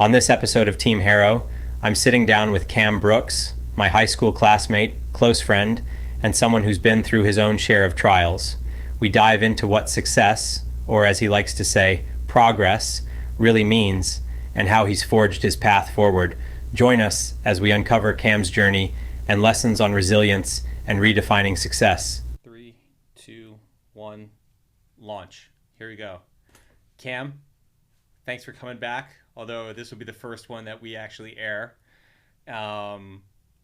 On this episode of Team Harrow, I'm sitting down with Cam Brooks, my high school classmate, close friend, and someone who's been through his own share of trials. We dive into what success, or as he likes to say, progress, really means, and how he's forged his path forward. Join us as we uncover Cam's journey and lessons on resilience and redefining success. 3, 2, 1, launch. Here we go. Cam, thanks for coming back. Although this will be the first one that we actually air. I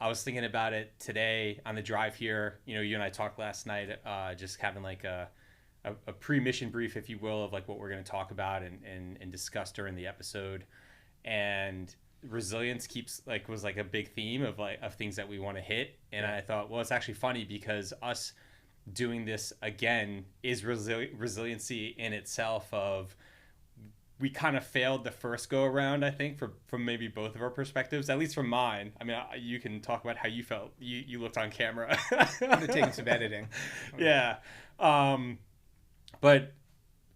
was thinking about it today on the drive here. You know, you and I talked last night, just having like a pre-mission brief, if you will, of like what we're going to talk about and discuss during the episode. And resilience was like a big theme of things that we want to hit. And I thought, well, it's actually funny because us doing this again is resiliency in itself. Of we kind of failed the first go around, I think, from maybe both of our perspectives, at least from mine. I mean, you can talk about how you felt. You looked on camera. I'm taking some editing. Yeah. But,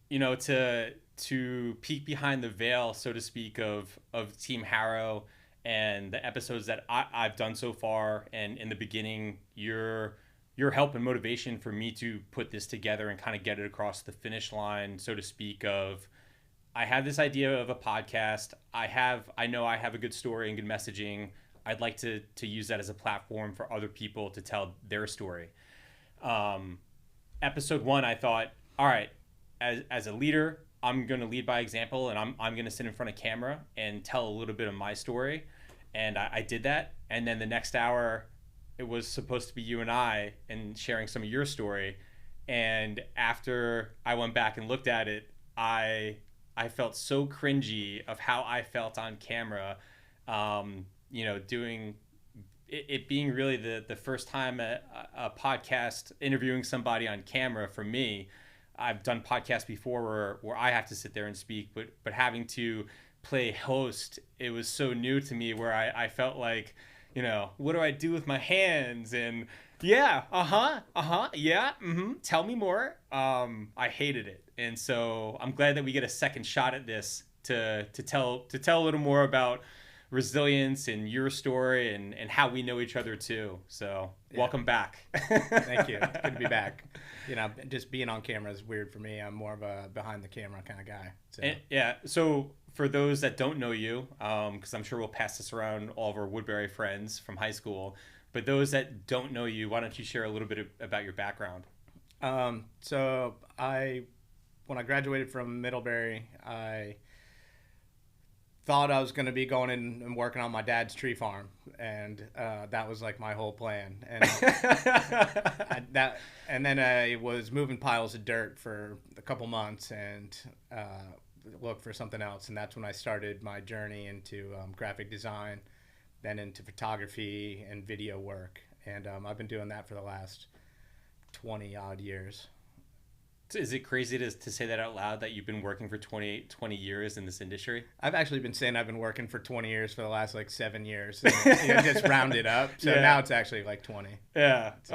you know, to peek behind the veil, so to speak, of Team Harrow and the episodes that I've done so far, and in the beginning, your help and motivation for me to put this together and kind of get it across the finish line, so to speak, of I had this idea of a podcast. I know I have a good story and good messaging. I'd like to use that as a platform for other people to tell their story. Episode 1, I thought, all right, as a leader, I'm going to lead by example, and I'm going to sit in front of camera and tell a little bit of my story. And I did that. And then the next hour, it was supposed to be you and I and sharing some of your story. And after I went back and looked at it, I felt so cringy of how I felt on camera, doing it being really the first time a podcast interviewing somebody on camera for me. I've done podcasts before where I have to sit there and speak, but having to play host, it was so new to me where I felt like, you know, what do I do with my hands? And yeah, yeah, tell me more. I hated it. And so I'm glad that we get a second shot at this to tell a little more about resilience and your story and how we know each other too. So Welcome back. Thank you. It's good to be back. You know, just being on camera is weird for me. I'm more of a behind the camera kind of guy. So. So for those that don't know you, because I'm sure we'll pass this around all of our Woodbury friends from high school, but those that don't know you, why don't you share a little bit about your background? So when I graduated from Middlebury, I thought I was going to be going in and working on my dad's tree farm, and that was like my whole plan. And then I was moving piles of dirt for a couple months and looked for something else, and that's when I started my journey into graphic design, then into photography and video work, and I've been doing that for the last 20 odd years. Is it crazy to say that out loud, that you've been working for 20 years in this industry? I've actually been saying I've been working for 20 years for the last like 7 years. And, just round it up. So now it's actually like 20. Yeah, so,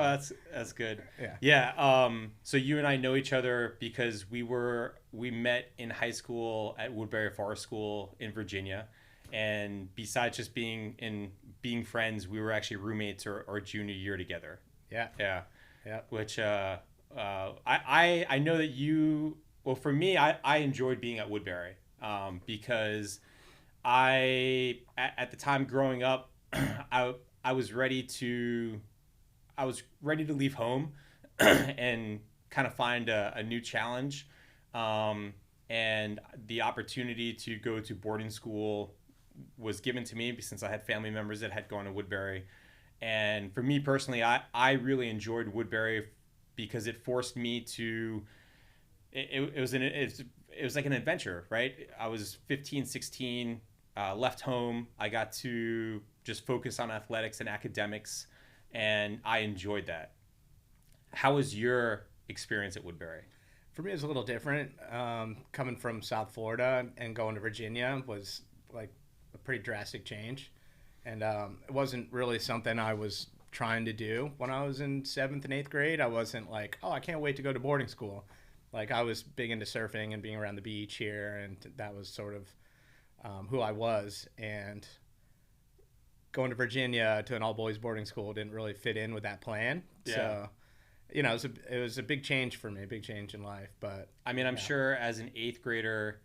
that's good. Yeah. Yeah. So you and I know each other because we met in high school at Woodbury Forest School in Virginia. And besides just being friends, we were actually roommates our junior year together. Yeah. Yeah. Yeah. Which I know that for me, I enjoyed being at Woodbury because at the time growing up, I was ready to leave home and kind of find a new challenge, and the opportunity to go to boarding school was given to me since I had family members that had gone to Woodbury. And for me personally, I really enjoyed Woodbury because it forced me to, it was like an adventure, right? I was 15, 16, left home. I got to just focus on athletics and academics, and I enjoyed that. How was your experience at Woodbury? For me, it was a little different. Coming from South Florida and going to Virginia was like a pretty drastic change. And it wasn't really something I was trying to do when I was in 7th and 8th grade. I wasn't like, oh, I can't wait to go to boarding school. Like, I was big into surfing and being around the beach here, and that was sort of who I was, and going to Virginia to an all boys boarding school didn't really fit in with that plan. Yeah. So, it was a big change for me, a big change in life. But I mean, I'm sure as an eighth grader,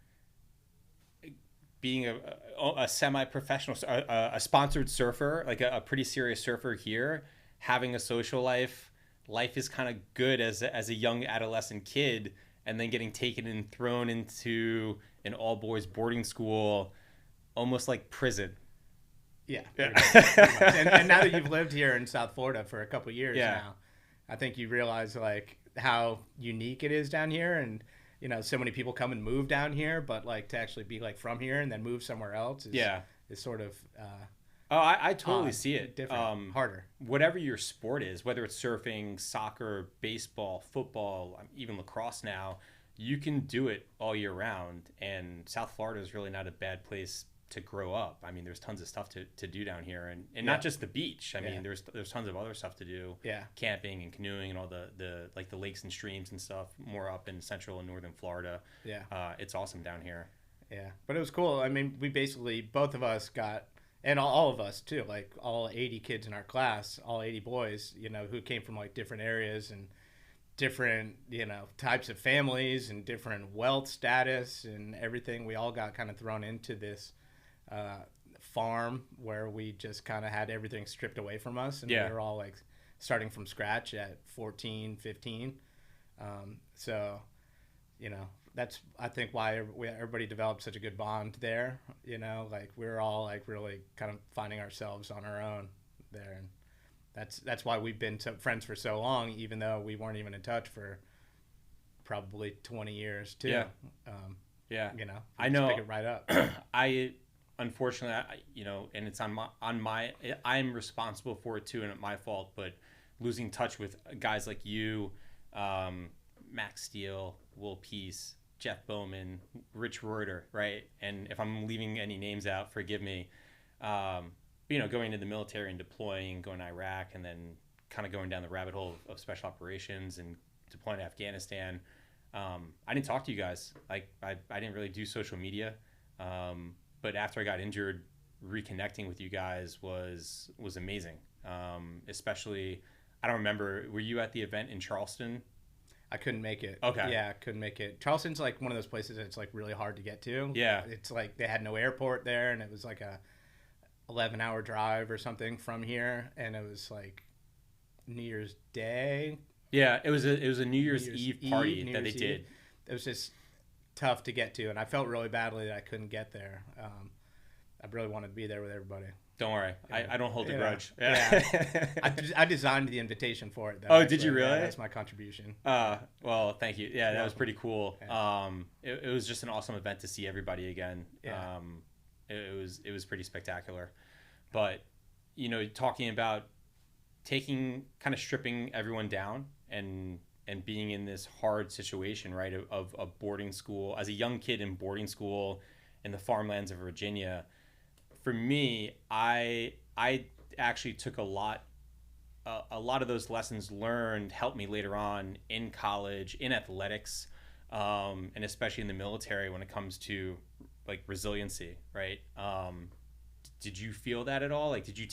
being a semi-professional, a sponsored surfer, like a pretty serious surfer here, having a social life is kind of good as a young adolescent kid, and then getting taken and thrown into an all boys boarding school, almost like prison. yeah, Yeah. pretty much. And now that you've lived here in South Florida for a couple of years Yeah. now, I think you realize like how unique it is down here, and so many people come and move down here, but like to actually be like from here and then move somewhere else Yeah. is sort of Oh, I totally odd, see it. different, harder. Whatever your sport is, whether it's surfing, soccer, baseball, football, even lacrosse now, you can do it all year round. And South Florida is really not a bad place to grow up. I mean, there's tons of stuff to do down here, and not just the beach. I mean, there's tons of other stuff to do. Yeah. Camping and canoeing and all the like the lakes and streams and stuff more up in central and northern Florida. Yeah. It's awesome down here. Yeah, but it was cool. I mean, we basically, both of us got, and all of us too, like all 80 kids in our class, all 80 boys, who came from like different areas and different, types of families and different wealth status and everything. We all got kind of thrown into this farm where we just kind of had everything stripped away from us. And we were all like starting from scratch at 14, 15. So, that's, I think, why everybody developed such a good bond there. Like we were all like really kind of finding ourselves on our own there, and that's why we've been friends for so long, even though we weren't even in touch for probably 20 years too. Yeah. Yeah. I just know. pick it right up. Unfortunately, and it's on my I'm responsible for it too, and it's my fault. But losing touch with guys like you, Max Steele, Will Peace, Jeff Bowman, Rich Reuter, right? And if I'm leaving any names out, forgive me. Going into the military and deploying, going to Iraq, and then kind of going down the rabbit hole of special operations and deploying to Afghanistan. I didn't talk to you guys. Like I didn't really do social media. But after I got injured, reconnecting with you guys was amazing. Especially, I don't remember, were you at the event in Charleston? I couldn't make it. Okay. Yeah, I couldn't make it. Charleston's like one of those places that's like really hard to get to. Yeah. It's like they had no airport there, and it was like a 11-hour drive or something from here, and it was like New Year's Day. Yeah, it was a New Year's Eve party that they did. It was just tough to get to, and I felt really badly that I couldn't get there. I really wanted to be there with everybody. Don't worry, I don't hold a grudge. Yeah. I designed the invitation for it, though. Oh, did you really? Yeah, that's my contribution. Well, thank you. Yeah, that was pretty cool. Yeah. It was just an awesome event to see everybody again. Yeah. It was pretty spectacular. But, talking about kind of stripping everyone down and being in this hard situation, right, of boarding school, as a young kid in boarding school in the farmlands of Virginia. For me, I actually took a lot of those lessons learned helped me later on in college, in athletics, and especially in the military when it comes to like resiliency, right? Did you feel that at all? Like, did you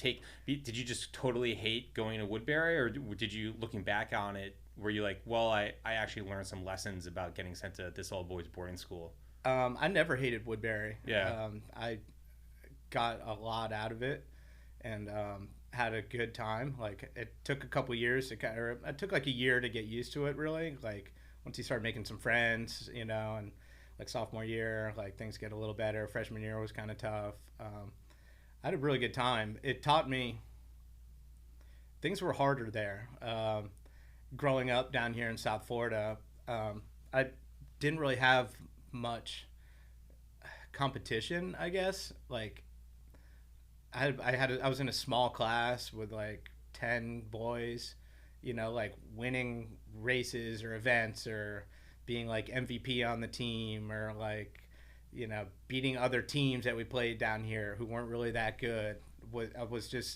just totally hate going to Woodbury, or did you, looking back on it, were you like, well, I actually learned some lessons about getting sent to this all boys boarding school? I never hated Woodbury. Yeah. I got a lot out of it, and had a good time. Like, it took a couple years it took like a year to get used to it, really. Like, once you start making some friends, and like sophomore year, like things get a little better. Freshman year was kind of tough. I had a really good time. It taught me things were harder there. Growing up down here in South Florida, I didn't really have much competition, I guess. Like, I was in a small class with like 10 boys, like winning races or events or being like MVP on the team, or like, beating other teams that we played down here who weren't really that good.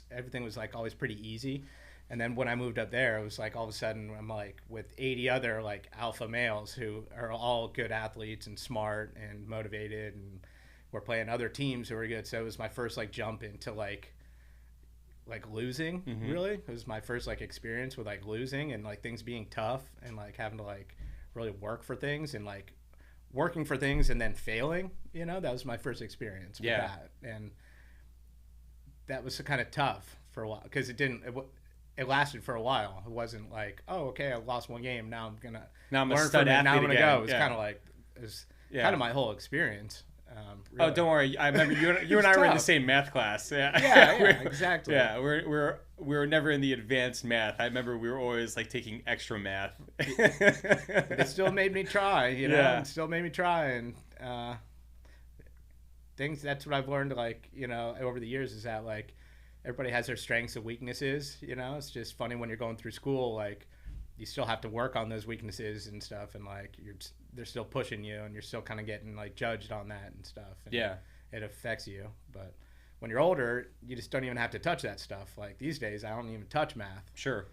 Everything was like always pretty easy. And then when I moved up there, it was like all of a sudden I'm like with 80 other like alpha males who are all good athletes and smart and motivated, and were playing other teams who were good. So it was my first like jump into like losing. Really, it was my first like experience with like losing and like things being tough and like having to like really work for things and like working for things and then failing. That was my first experience with that, and that was kind of tough for a while because it lasted for a while. It wasn't like, oh, okay, I lost one game, now I'm gonna a learn stud from it, now I'm gonna again. go. It's kind of like kind of my whole experience. Really. Oh, don't worry. I remember you and I were in the same math class. Yeah, exactly. Yeah, we were never in the advanced math. I remember we were always like taking extra math. But it still made me try, It still made me try, and things. That's what I've learned, like, over the years, is that like everybody has their strengths and weaknesses. It's just funny when you're going through school, like you still have to work on those weaknesses and stuff, and like they're still pushing you, and you're still kind of getting like judged on that and stuff. And it affects you. But when you're older, you just don't even have to touch that stuff. Like these days, I don't even touch math. Sure.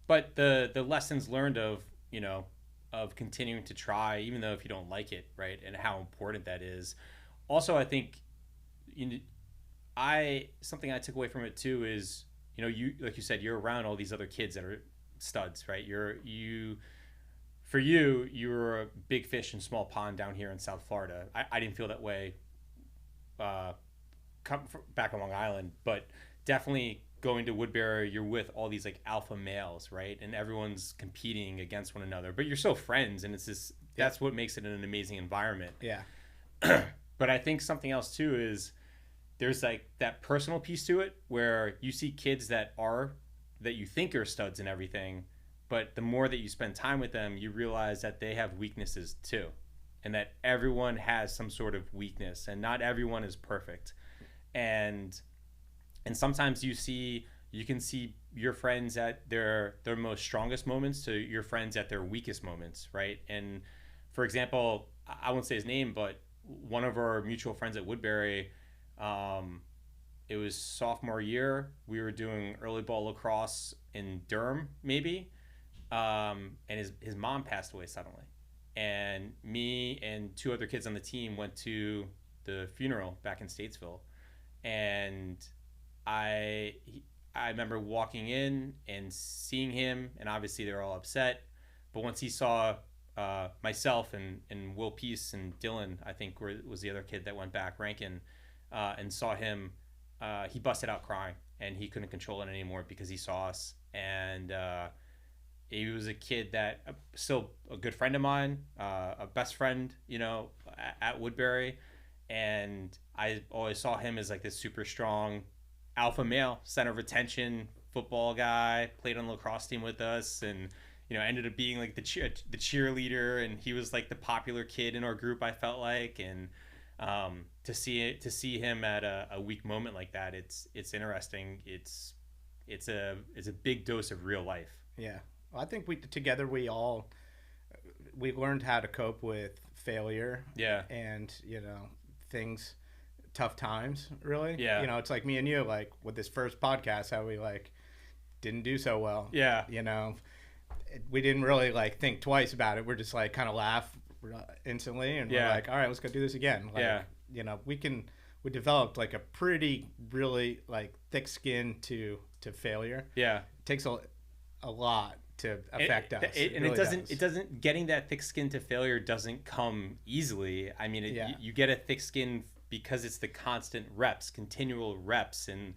But the lessons learned of continuing to try, even though if you don't like it, right, and how important that is. Also, I think something I took away from it too is, you, like you said, you're around all these other kids that are studs, right? You were a big fish in small pond down here in South Florida. I didn't feel that way back on Long Island, but definitely going to Woodbury, you're with all these like alpha males, right? And everyone's competing against one another, but you're still friends, and that's what makes it an amazing environment. Yeah. But I think something else too is there's like that personal piece to it where you see kids that you think are studs and everything, but the more that you spend time with them, you realize that they have weaknesses too, and that everyone has some sort of weakness, and not everyone is perfect. And sometimes you can see your friends at their most strongest moments to your friends at their weakest moments, right? And for example, I won't say his name, but one of our mutual friends at Woodbury, it was sophomore year, we were doing early ball lacrosse in Durham, maybe, and his mom passed away suddenly, and me and two other kids on the team went to the funeral back in Statesville, and I remember walking in and seeing him, and obviously they were all upset, but once he saw myself and Will Peace and Dylan, I think was the other kid that went back, Rankin, and saw him, he busted out crying, and he couldn't control it anymore because he saw us. And he was a kid that still a good friend of mine, a best friend, at Woodbury, and I always saw him as like this super strong alpha male, center of attention, football guy, played on the lacrosse team with us, and ended up being like the cheerleader, and he was like the popular kid in our group, I felt like. And to see him at a weak moment like that, it's interesting. It's a big dose of real life. Yeah. Well, I think we learned how to cope with failure. Yeah. And things, tough times, really. Yeah. It's like me and you, like with this first podcast, how we like didn't do so well. Yeah. We didn't really like think twice about it. We're just like kind of laugh instantly, and we're like, all right, let's go do this again. Like, we developed like a pretty really like thick skin to failure. Yeah. It takes a lot to affect us. It doesn't getting that thick skin to failure doesn't come easily. I mean, you get a thick skin because it's the constant reps, continual reps, and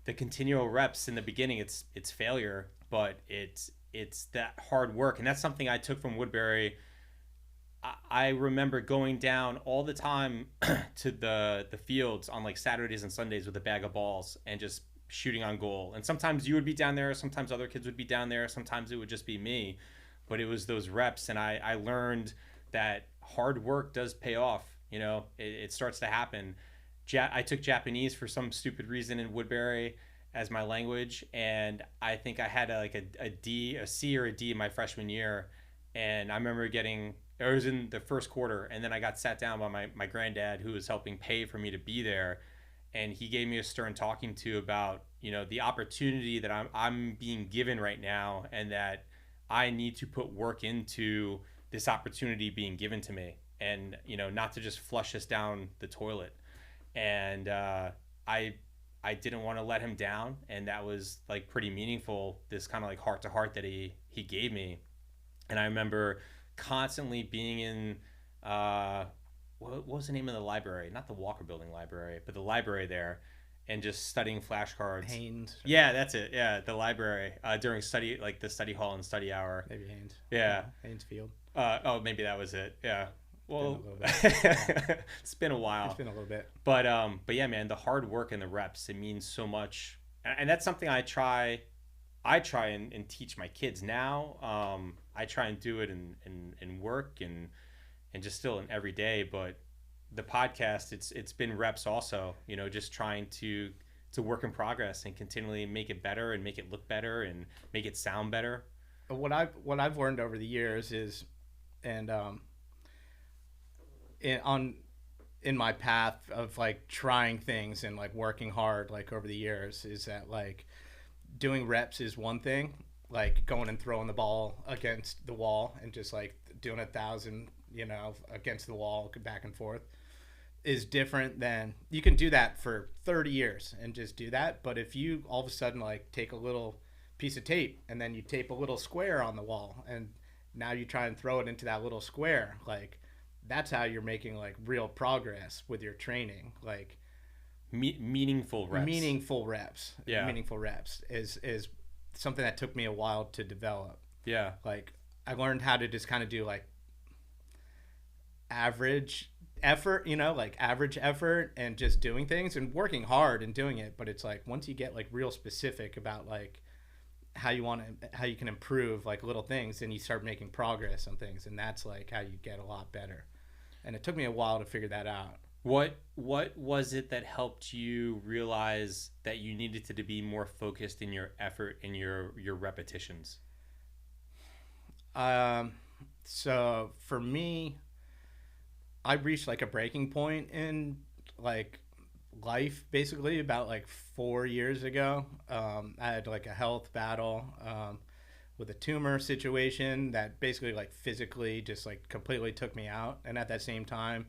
the continual reps in the beginning, it's failure, but it's that hard work. And that's something I took from Woodbury. I remember going down all the time to the fields on like Saturdays and Sundays with a bag of balls and just shooting on goal. And sometimes you would be down there, sometimes other kids would be down there, sometimes it would just be me. But it was those reps, and I learned that hard work does pay off. It starts to happen. I took Japanese for some stupid reason in Woodbury as my language, and I think I had a C or a D in my freshman year. And I remember it was in the first quarter, and then I got sat down by my granddad, who was helping pay for me to be there, and he gave me a stern talking to about the opportunity that I'm being given right now, and that I need to put work into this opportunity being given to me. and not to just flush us down the toilet. And I I didn't want to let him down, and that was like pretty meaningful. This kind of like heart to heart that he gave me, and I remember constantly being in what was the name of the library? Not the Walker Building Library, but the library there, and just studying flashcards. Haynes. Yeah, that's it. Yeah, the library during study, like the study hall and study hour. Maybe Haynes. Yeah. Haynes Field. Oh, maybe that was it. Yeah. Well, Yeah. it's been a while. It's been a little bit. But yeah, man, the hard work and the reps, it means so much, and that's something I try and teach my kids now. I try and do it in work and just still in every day. But the podcast, it's been reps also. Just trying to work in progress and continually make it better and make it look better and make it sound better. What I've learned over the years is, and in my path of like trying things and like working hard like over the years, is that like doing reps is one thing, like going and throwing the ball against the wall and just like doing 1,000 against the wall back and forth is different than you can do that for 30 years and just do that. But if you all of a sudden like take a little piece of tape and then you tape a little square on the wall and now you try and throw it into that little square, like that's how you're making like real progress with your training. Like meaningful reps. Yeah. Meaningful reps is something that took me a while to develop. Yeah. Like I learned how to just kind of do like average effort, like average effort and just doing things and working hard and doing it. But it's like once you get like real specific about like how you can improve like little things, and you start making progress on things, and that's like how you get a lot better. And it took me a while to figure that out. What was it that helped you realize that you needed to be more focused in your effort and your repetitions? So for me, I reached like a breaking point in like life basically about like 4 years ago. I had like a health battle with a tumor situation that basically like physically just like completely took me out, and at that same time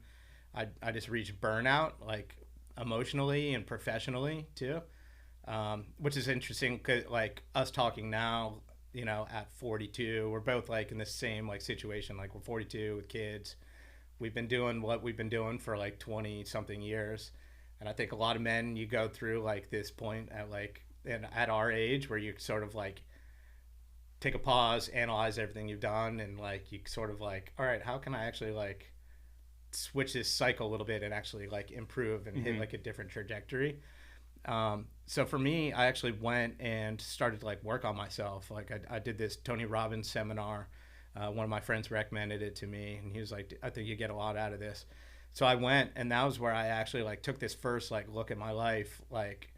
I just reached burnout, like emotionally and professionally too, which is interesting because like us talking now, at 42, we're both like in the same like situation. Like we're 42 with kids. We've been doing what we've been doing for like 20 something years. And I think a lot of men, you go through like this point at our age where you sort of like take a pause, analyze everything you've done, and like you sort of like, all right, how can I actually like switch this cycle a little bit and actually like improve and hit like a different trajectory. So for me, I actually went and started to like work on myself. Like I did this Tony Robbins seminar. One of my friends recommended it to me, and he was like, I think you get a lot out of this. So I went, and that was where I actually like took this first like look at my life, like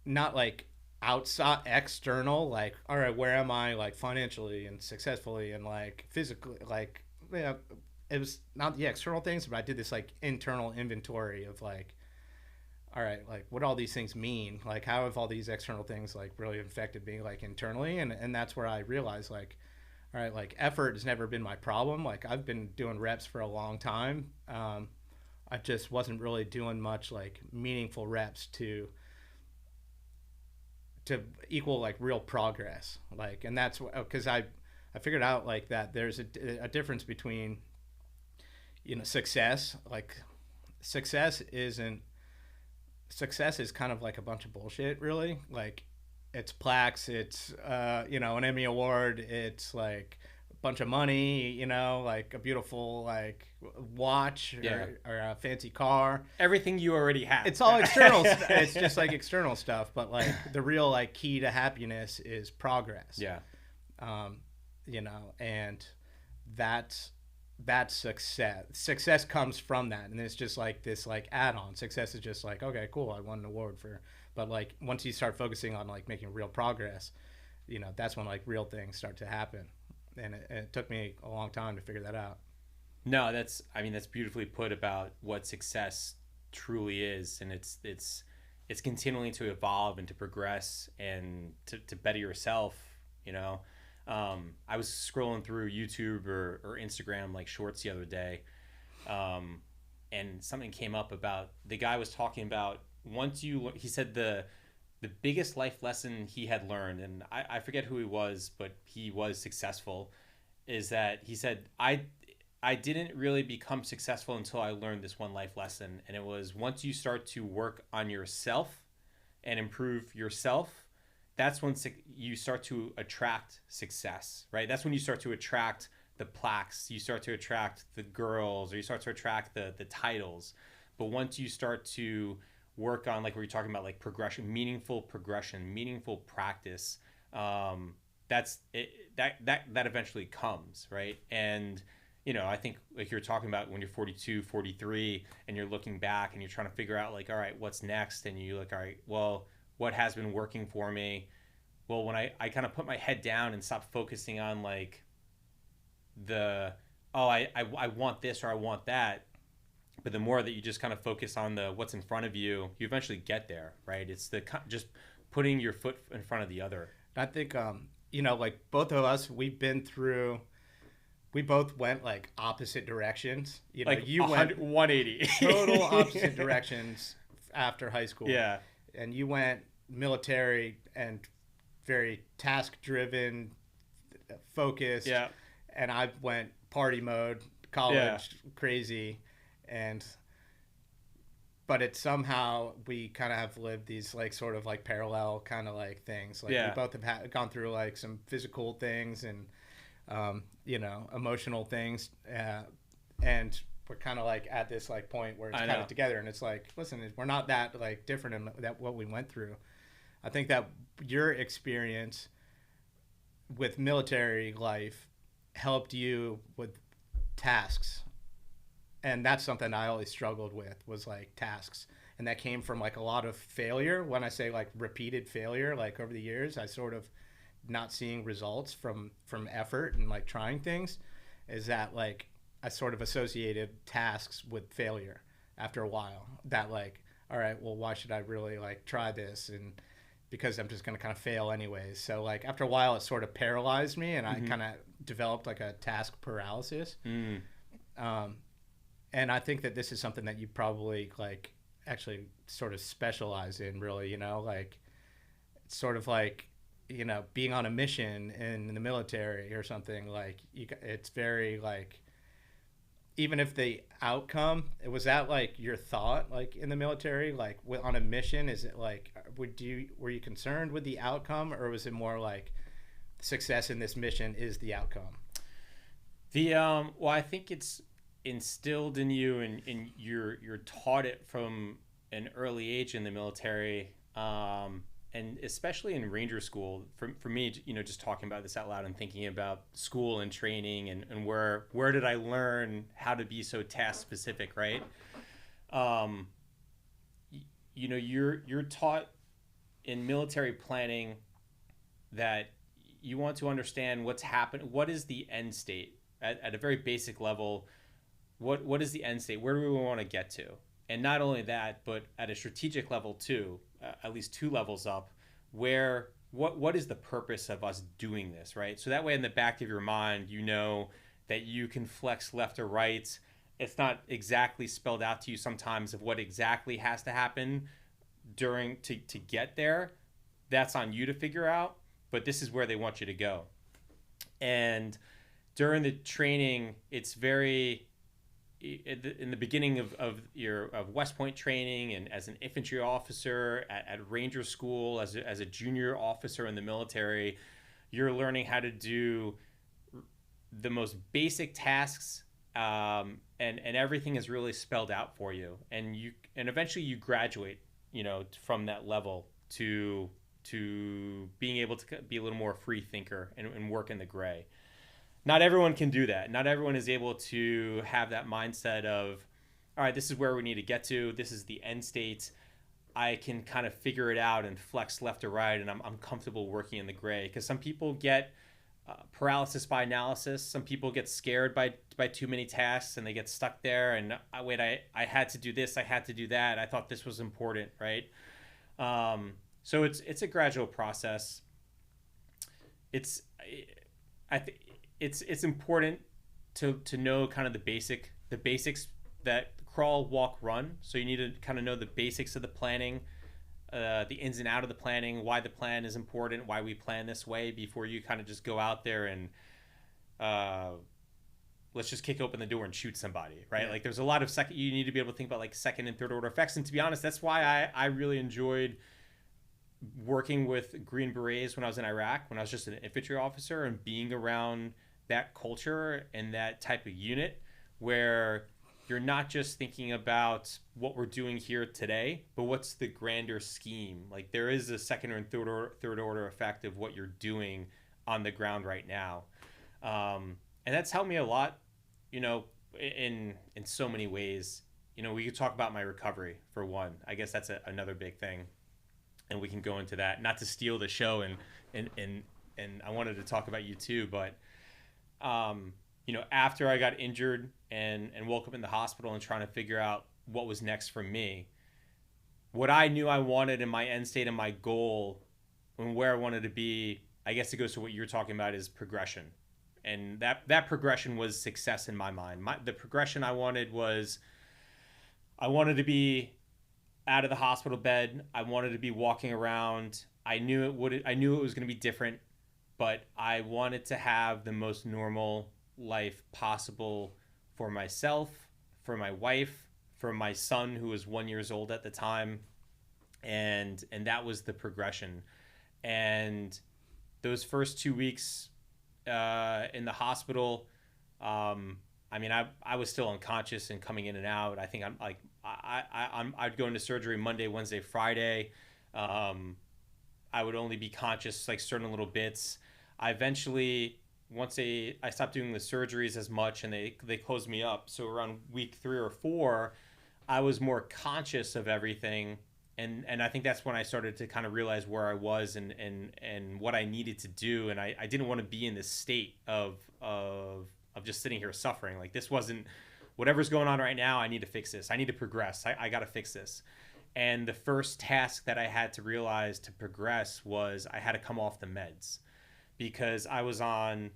not like outside external, like, all right, where am I like financially and successfully and like physically, like, it was not the external things, but I did this like internal inventory of like, all right, like what all these things mean, like how have all these external things like really affected me like internally, and that's where I realized like, all right, like effort has never been my problem. Like I've been doing reps for a long time. I just wasn't really doing much like meaningful reps to equal like real progress. Like, and that's because I figured out like that there's a difference between success. Like success is kind of like a bunch of bullshit, really. Like it's plaques, it's an Emmy award, it's like a bunch of money, like a beautiful like watch or a fancy car, everything you already have. It's all external. It's just like external stuff, but like the real like key to happiness is progress. And that's success comes from that, and it's just like this like add-on. Success is just like, okay, cool, I won an award for. But like once you start focusing on like making real progress, that's when like real things start to happen. And it took me a long time to figure that out. No, that's beautifully put about what success truly is, and it's continuing to evolve and to progress and to better yourself. I was scrolling through YouTube or Instagram like shorts the other day, um, and something came up about the guy was talking about he said the biggest life lesson he had learned, and I forget who he was, but he was successful, is that he said, I didn't really become successful until I learned this one life lesson. And it was once you start to work on yourself and improve yourself, that's when you start to attract success, right? That's when you start to attract the plaques, you start to attract the girls, or you start to attract the titles. But once you start to work on, like we were talking about, like progression, meaningful practice, that's it, that eventually comes, right? And I think like you're talking about when you're 42, 43, and you're looking back and you're trying to figure out like, all right, what's next? And you like, all right, well, what has been working for me? Well, when I kind of put my head down and stop focusing on like the, oh, I want this or I want that, but the more that you just kind of focus on the what's in front of you, you eventually get there, right? It's just putting your foot in front of the other. I think like both of us, we both went like opposite directions. Like you went 180 total opposite directions after high school. Yeah. And you went military and very task driven, focused. Yeah. And I went party mode, college, crazy. But it's somehow we kind of have lived these like sort of like parallel kind of like things. Like we both have gone through like some physical things and emotional things, and we're kind of like at this like point where it's kind of together, and it's like, listen, we're not that like different in that what we went through. I think that your experience with military life helped you with tasks, and that's something I always struggled with, was like tasks, and that came from like a lot of failure. When I say like repeated failure, like over the years, I sort of not seeing results from effort and like trying things, is that like I sort of associated tasks with failure after a while. That like, all right, well, why should I really like try this? And because I'm just going to kind of fail anyways. So like after a while, it sort of paralyzed me, and I kind of developed like a task paralysis. And I think that this is something that you probably like actually sort of specialize in, really, like it's sort of like, being on a mission in the military or something, like it's very like, even if the outcome, was that like your thought, like in the military, like on a mission, is it like, were you concerned with the outcome, or was it more like success in this mission is the outcome? Well, I think it's instilled in you, and you're taught it from an early age in the military, and especially in Ranger School. For me, just talking about this out loud and thinking about school and training, and where did I learn how to be so task specific, right? You're taught in military planning that you want to understand what's happened. What is the end state at a very basic level? What is the end state? Where do we want to get to? And not only that, but at a strategic level too, at least 2 levels up, what is the purpose of us doing this, right? So that way in the back of your mind, that you can flex left or right. It's not exactly spelled out to you sometimes of what exactly has to happen to get there. That's on you to figure out, but this is where they want you to go. And during the training, it's very, in the beginning of West Point training, and as an infantry officer at Ranger School, as a junior officer in the military, you're learning how to do the most basic tasks, and everything is really spelled out for you, and eventually you graduate, from that level to being able to be a little more free thinker and work in the gray. Not everyone can do that. Not everyone is able to have that mindset of, all right, this is where we need to get to. This is the end state. I can kind of figure it out and flex left or right, and I'm comfortable working in the gray. Because some people get paralysis by analysis. Some people get scared by too many tasks, and they get stuck there. And I had to do this. I had to do that. I thought this was important, right? So it's a gradual process. I think it's important to know kind of the basics that crawl, walk, run. So you need to kind of know the basics of the planning, the ins and out of the planning, why the plan is important, why we plan this way before you kind of just go out there and uh, let's just kick open the door and shoot somebody, right? Yeah. Like there's a lot of second, you need to be able to think about like second and third order effects. And to be honest, that's why I really enjoyed working with Green Berets when I was in Iraq, when I was just an infantry officer, and being around that culture and that type of unit where you're not just thinking about what we're doing here today, but what's the grander scheme. Like there is a second and third order effect of what you're doing on the ground right now. And that's helped me a lot, you know, in so many ways. You know, we could talk about my recovery for one. I guess that's another big thing, and we can go into that. Not to steal the show, and I wanted to talk about you too, but you know, after I got injured and woke up in the hospital and trying to figure out what was next for me, what I knew I wanted in my end state and my goal and where I wanted to be, I guess it goes to what you're talking about is progression. And that progression was success in my mind. The progression I wanted was I wanted to be out of the hospital bed. I wanted to be walking around. I knew it was going to be different, but I wanted to have the most normal life possible for myself, for my wife, for my son who was 1 year old at the time, and that was the progression. And those first 2 weeks in the hospital, I mean, I was still unconscious and coming in and out. I think I'm like I'd go into surgery Monday, Wednesday, Friday. Um, I would only be conscious like certain little bits. I eventually I stopped doing the surgeries as much and they closed me up. So around week 3 or 4, I was more conscious of everything. And I think that's when I started to kind of realize where I was and what I needed to do. And I didn't want to be in this state of just sitting here suffering. Like this wasn't whatever's going on right now. I need to fix this. I need to progress. I got to fix this. And the first task that I had to realize to progress was I had to come off the meds because I was on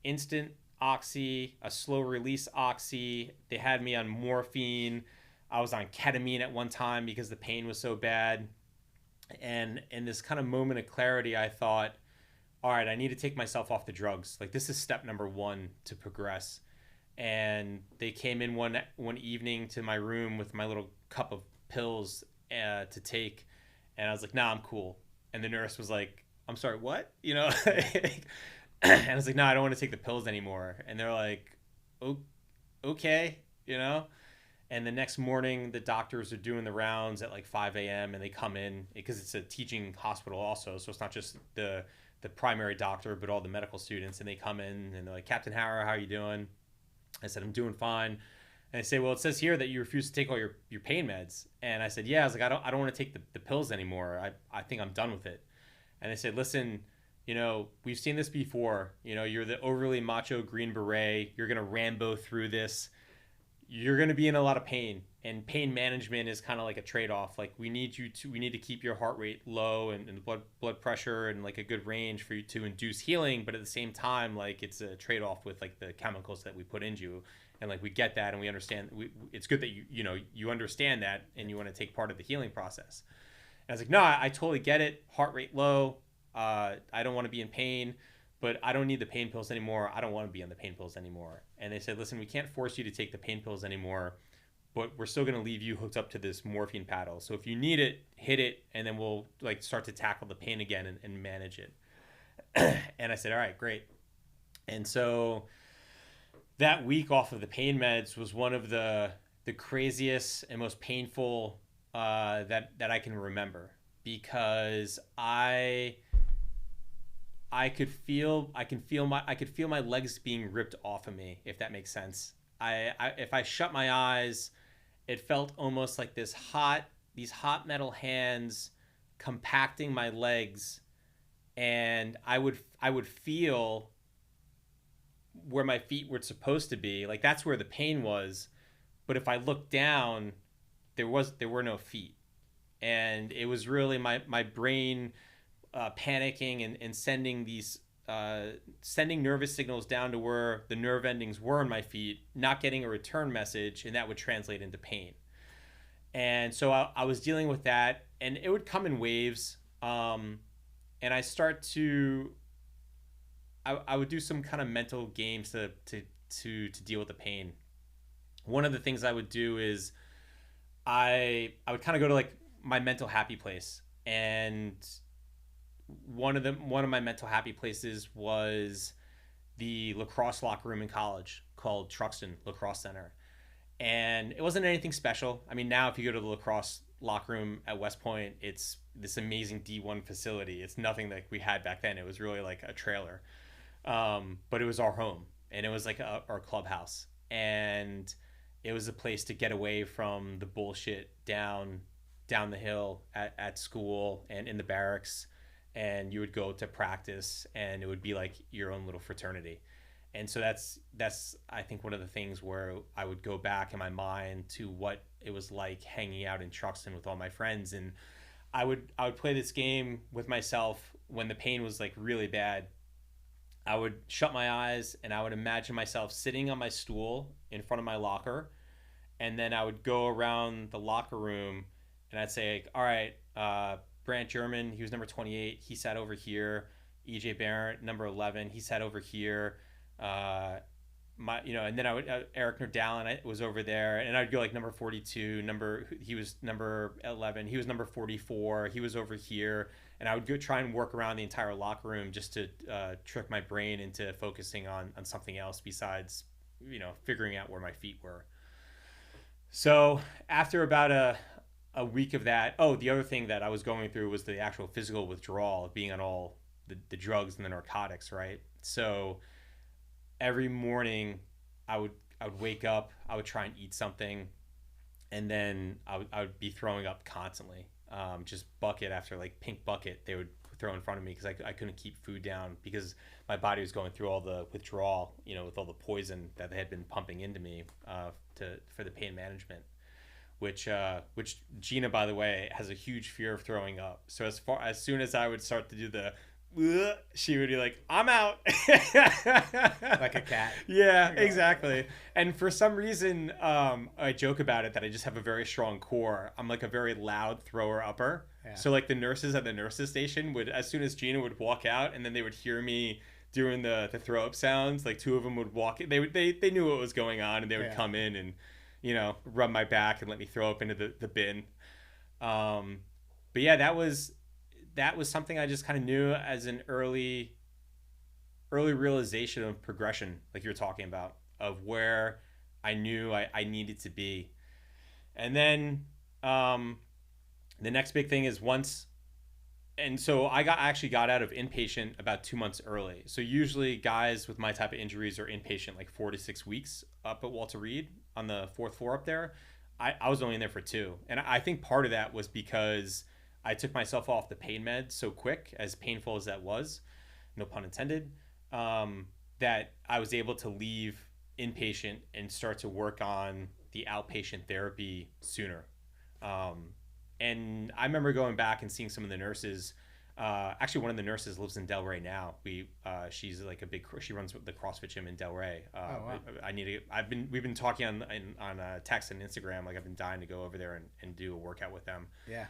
instant oxy, a slow release oxy. They had me on morphine. I was on ketamine at one time because the pain was so bad. And in this kind of moment of clarity, I thought, all right, I need to take myself off the drugs. Like this is step number one to progress. And they came in one evening to my room with my little cup of pills to take, and I was like, "Nah, I'm cool." And the nurse was like, "I'm sorry, what?" You know, and I was like, "No, I don't want to take the pills anymore." And they're like, "Oh, okay," you know. And the next morning, the doctors are doing the rounds at like 5 a.m. and they come in because it's a teaching hospital also, so it's not just the primary doctor, but all the medical students. And they come in and they're like, "Captain Harrow, how are you doing?" I said, "I'm doing fine." And they say, "Well, it says here that you refuse to take all your pain meds." And I said, "Yeah." I was like, I don't want to take the pills anymore. I think I'm done with it." And they said, "Listen, you know, we've seen this before. You know, you're the overly macho Green Beret. You're going to Rambo through this. You're going to be in a lot of pain. And pain management is kind of like a trade-off. Like we need to keep your heart rate low and blood pressure and like a good range for you to induce healing. But at the same time, like it's a trade-off with like the chemicals that we put into you. And like we get that and we understand. It's good that you understand that and you want to take part of the healing process." And I was like, "No, I totally get it. Heart rate low. I don't want to be in pain, but I don't need the pain pills anymore. I don't want to be on the pain pills anymore." And they said, "Listen, we can't force you to take the pain pills anymore, but we're still going to leave you hooked up to this morphine paddle. So if you need it, hit it, and then we'll like start to tackle the pain again and manage it." And I said, "All right, great." And so that week off of the pain meds was one of the craziest and most painful that I can remember because I could feel my legs being ripped off of me, if that makes sense. If I shut my eyes, it felt almost like these hot metal hands compacting my legs, and I would feel where my feet were supposed to be. Like that's where the pain was. But if I looked down, there were no feet. And it was really my brain panicking and sending these sending nervous signals down to where the nerve endings were in my feet, not getting a return message, and that would translate into pain. And so I was dealing with that, and it would come in waves. And I would do some kind of mental games to deal with the pain. One of the things I would do is I would kind of go to like my mental happy place, and one of my mental happy places was the lacrosse locker room in college called Truxton Lacrosse Center. And it wasn't anything special. I mean, now if you go to the lacrosse locker room at West Point, it's this amazing D1 facility. It's nothing like we had back then. It was really like a trailer, but it was our home, and it was like our clubhouse, and it was a place to get away from the bullshit down the hill at school and in the barracks. And you would go to practice, and it would be like your own little fraternity. And so that's I think one of the things where I would go back in my mind to what it was like hanging out in Truxton with all my friends. And I would play this game with myself when the pain was like really bad. I would shut my eyes, and I would imagine myself sitting on my stool in front of my locker, and then I would go around the locker room, and I'd say, like, all right, Brant German, he was number 28, he sat over here. EJ Barrett, number 11, he sat over here. And then I would Eric Nordalen was over there, and I'd go like number 42, he was number 11, he was number 44, he was over here, and I would go try and work around the entire locker room just to trick my brain into focusing on something else besides figuring out where my feet were. So after about a week of that, the other thing that I was going through was the actual physical withdrawal of being on all the drugs and the narcotics, right? So every morning I would wake up, I would try and eat something, and then I would be throwing up constantly. Just bucket after like pink bucket they would throw in front of me because I couldn't keep food down because my body was going through all the withdrawal, with all the poison that they had been pumping into me for the pain management. Which Gina, by the way, has a huge fear of throwing up. So as soon as I would start to do the she would be like, I'm out. Like a cat. Yeah, exactly. And for some reason, I joke about it that I just have a very strong core. I'm like a very loud thrower upper. Yeah. So like the nurses at the nurses station would, as soon as Gina would walk out, and then they would hear me doing the throw up sounds, like two of them would walk in. They knew what was going on, and they would come in and rub my back and let me throw up into the bin. But yeah, that was something I just kind of knew as an early realization of progression, like you're talking about, of where I knew I needed to be. And then the next big thing is so I actually got out of inpatient about 2 months early. So usually guys with my type of injuries are inpatient like 4 to 6 weeks up at Walter Reed on the 4th floor up there. I was only in there for 2. And I think part of that was because I took myself off the pain meds so quick, as painful as that was, no pun intended, that I was able to leave inpatient and start to work on the outpatient therapy sooner. And I remember going back and seeing some of the nurses. Actually, one of the nurses lives in Delray now. She's like she runs the CrossFit gym in Delray. Wow. We've been talking on text and Instagram. Like I've been dying to go over there and do a workout with them. Yeah.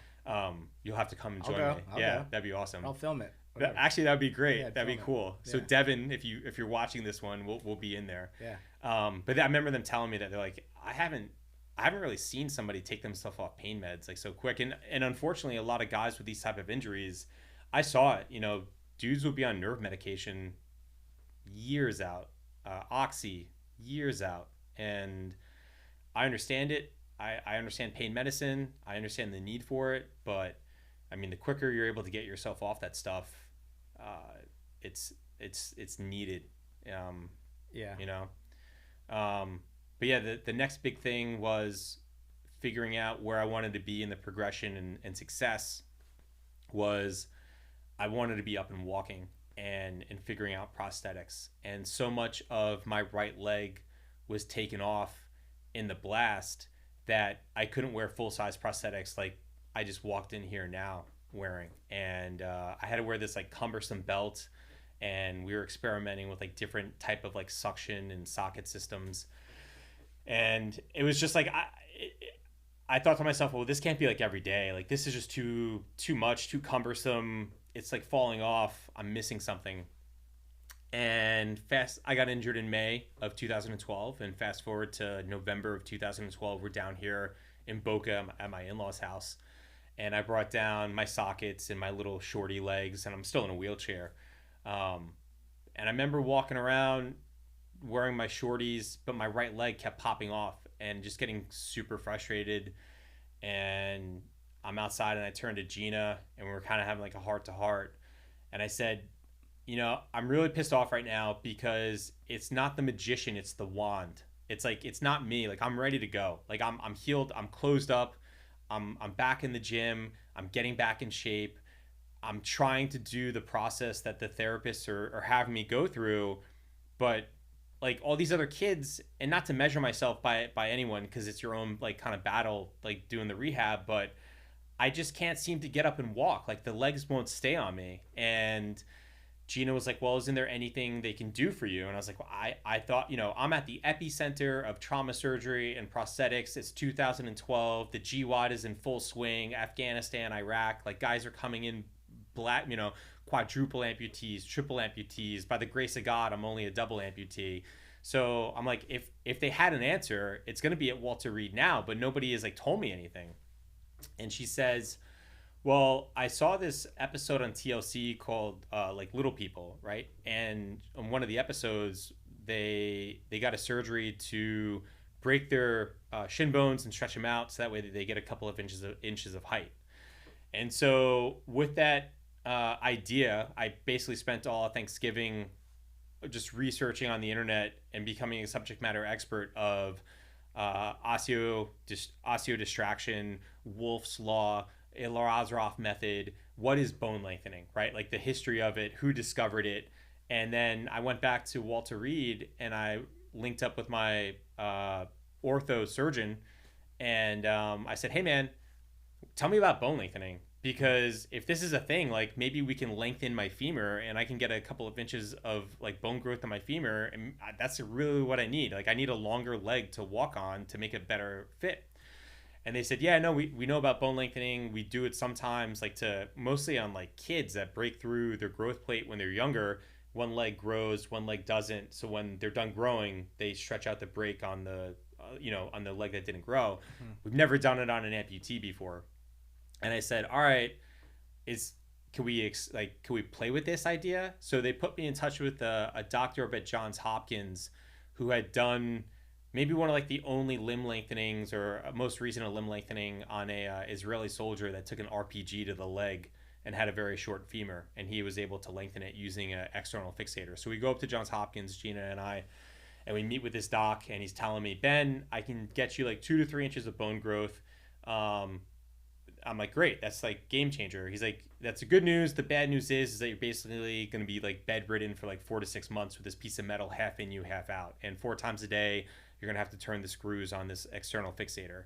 You'll have to come and join me. I'll go. That'd be awesome. I'll film it. Actually, that'd be great. Yeah, that'd be cool. Yeah. So Devin, if you're watching this one, we'll be in there. Yeah. But I remember them telling me that they're like, I haven't really seen somebody take themselves off pain meds like so quick. And unfortunately, a lot of guys with these type of injuries, I saw it. Dudes would be on nerve medication years out, oxy years out, and I understand it. I understand pain medicine. I understand the need for it, but I mean, the quicker you're able to get yourself off that stuff, it's needed. Yeah. But yeah, the next big thing was figuring out where I wanted to be in the progression and success. Was I wanted to be up and walking and figuring out prosthetics, and so much of my right leg was taken off in the blast that I couldn't wear full-size prosthetics like I just walked in here now wearing. And I had to wear this like cumbersome belt, and we were experimenting with like different type of like suction and socket systems. And it was just like I thought to myself, well, this can't be like every day. Like this is just too much, too cumbersome. It's like falling off. I'm missing something. And I got injured in May of 2012, and fast forward to November of 2012, we're down here in Boca at my in-laws house, and I brought down my sockets and my little shorty legs, and I'm still in a wheelchair. Um, and I remember walking around wearing my shorties, but my right leg kept popping off and just getting super frustrated. And I'm outside and I turned to Gina and we were kind of having like a heart to heart. And I said, I'm really pissed off right now because it's not the magician, it's the wand. It's like it's not me. Like I'm ready to go. Like I'm healed, I'm closed up. I'm back in the gym. I'm getting back in shape. I'm trying to do the process that the therapists are having me go through, but like all these other kids, and not to measure myself by anyone because it's your own like kind of battle like doing the rehab, but I just can't seem to get up and walk. Like the legs won't stay on me. And Gina was like, well, isn't there anything they can do for you? And I was like, well, I thought, I'm at the epicenter of trauma surgery and prosthetics. It's 2012. The GWAD is in full swing. Afghanistan, Iraq, like guys are coming in black, quadruple amputees, triple amputees. By the grace of God, I'm only a double amputee. So I'm like, if they had an answer, it's going to be at Walter Reed now, but nobody has like told me anything. And she says, well, I saw this episode on TLC called like Little People, right? And on one of the episodes, they got a surgery to break their shin bones and stretch them out, so that way they get a couple of inches of height. And so with that idea, I basically spent all of Thanksgiving just researching on the internet and becoming a subject matter expert of osteo distraction, Wolff's law, Lazaroff method. What is bone lengthening, right? Like the history of it, who discovered it. And then I went back to Walter Reed and I linked up with my ortho surgeon, and I said, hey man, tell me about bone lengthening, because if this is a thing, like maybe we can lengthen my femur and I can get a couple of inches of like bone growth in my femur, and that's really what I need. Like I need a longer leg to walk on to make it better fit. And they said, yeah, no, we know about bone lengthening. We do it sometimes, like to mostly on like kids that break through their growth plate when they're younger. One leg grows, one leg doesn't. So when they're done growing, they stretch out the break on the on the leg that didn't grow. Mm-hmm. We've never done it on an amputee before. And I said, all right, can we play with this idea? So they put me in touch with a doctor up at Johns Hopkins who had done maybe one of like the only limb lengthenings or most recent limb lengthening on a Israeli soldier that took an RPG to the leg and had a very short femur, and he was able to lengthen it using an external fixator. So we go up to Johns Hopkins, Gina and I, and we meet with this doc, and he's telling me, Ben, I can get you like 2 to 3 inches of bone growth. I'm like, great, that's like game changer. He's like, that's the good news. The bad news is that you're basically going to be like bedridden for like 4 to 6 months with this piece of metal half in you, half out. And 4 times a day, you're going to have to turn the screws on this external fixator.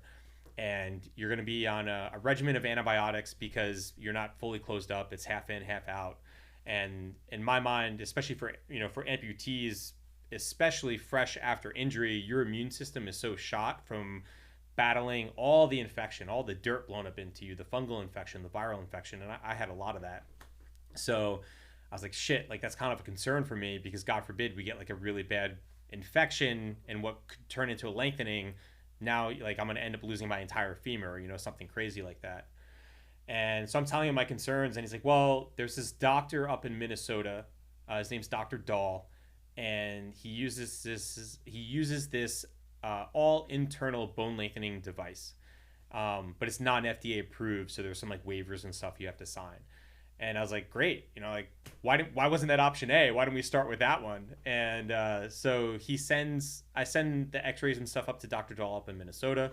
And you're going to be on a regimen of antibiotics because you're not fully closed up. It's half in, half out. And in my mind, especially for amputees, especially fresh after injury, your immune system is so shot from battling all the infection, all the dirt blown up into you, the fungal infection, the viral infection. And I had a lot of that. So I was like, shit, like that's kind of a concern for me, because God forbid we get like a really bad infection and what could turn into a lengthening. Now, like I'm going to end up losing my entire femur, something crazy like that. And so I'm telling him my concerns, and he's like, well, there's this doctor up in Minnesota. His name's Dr. Dahl, and he uses this all internal bone lengthening device, but it's not FDA approved, so there's some like waivers and stuff you have to sign. And I was like, great, like why wasn't that option A? Why didn't we start with that one? And so I send the X-rays and stuff up to Dr. Dahl up in Minnesota.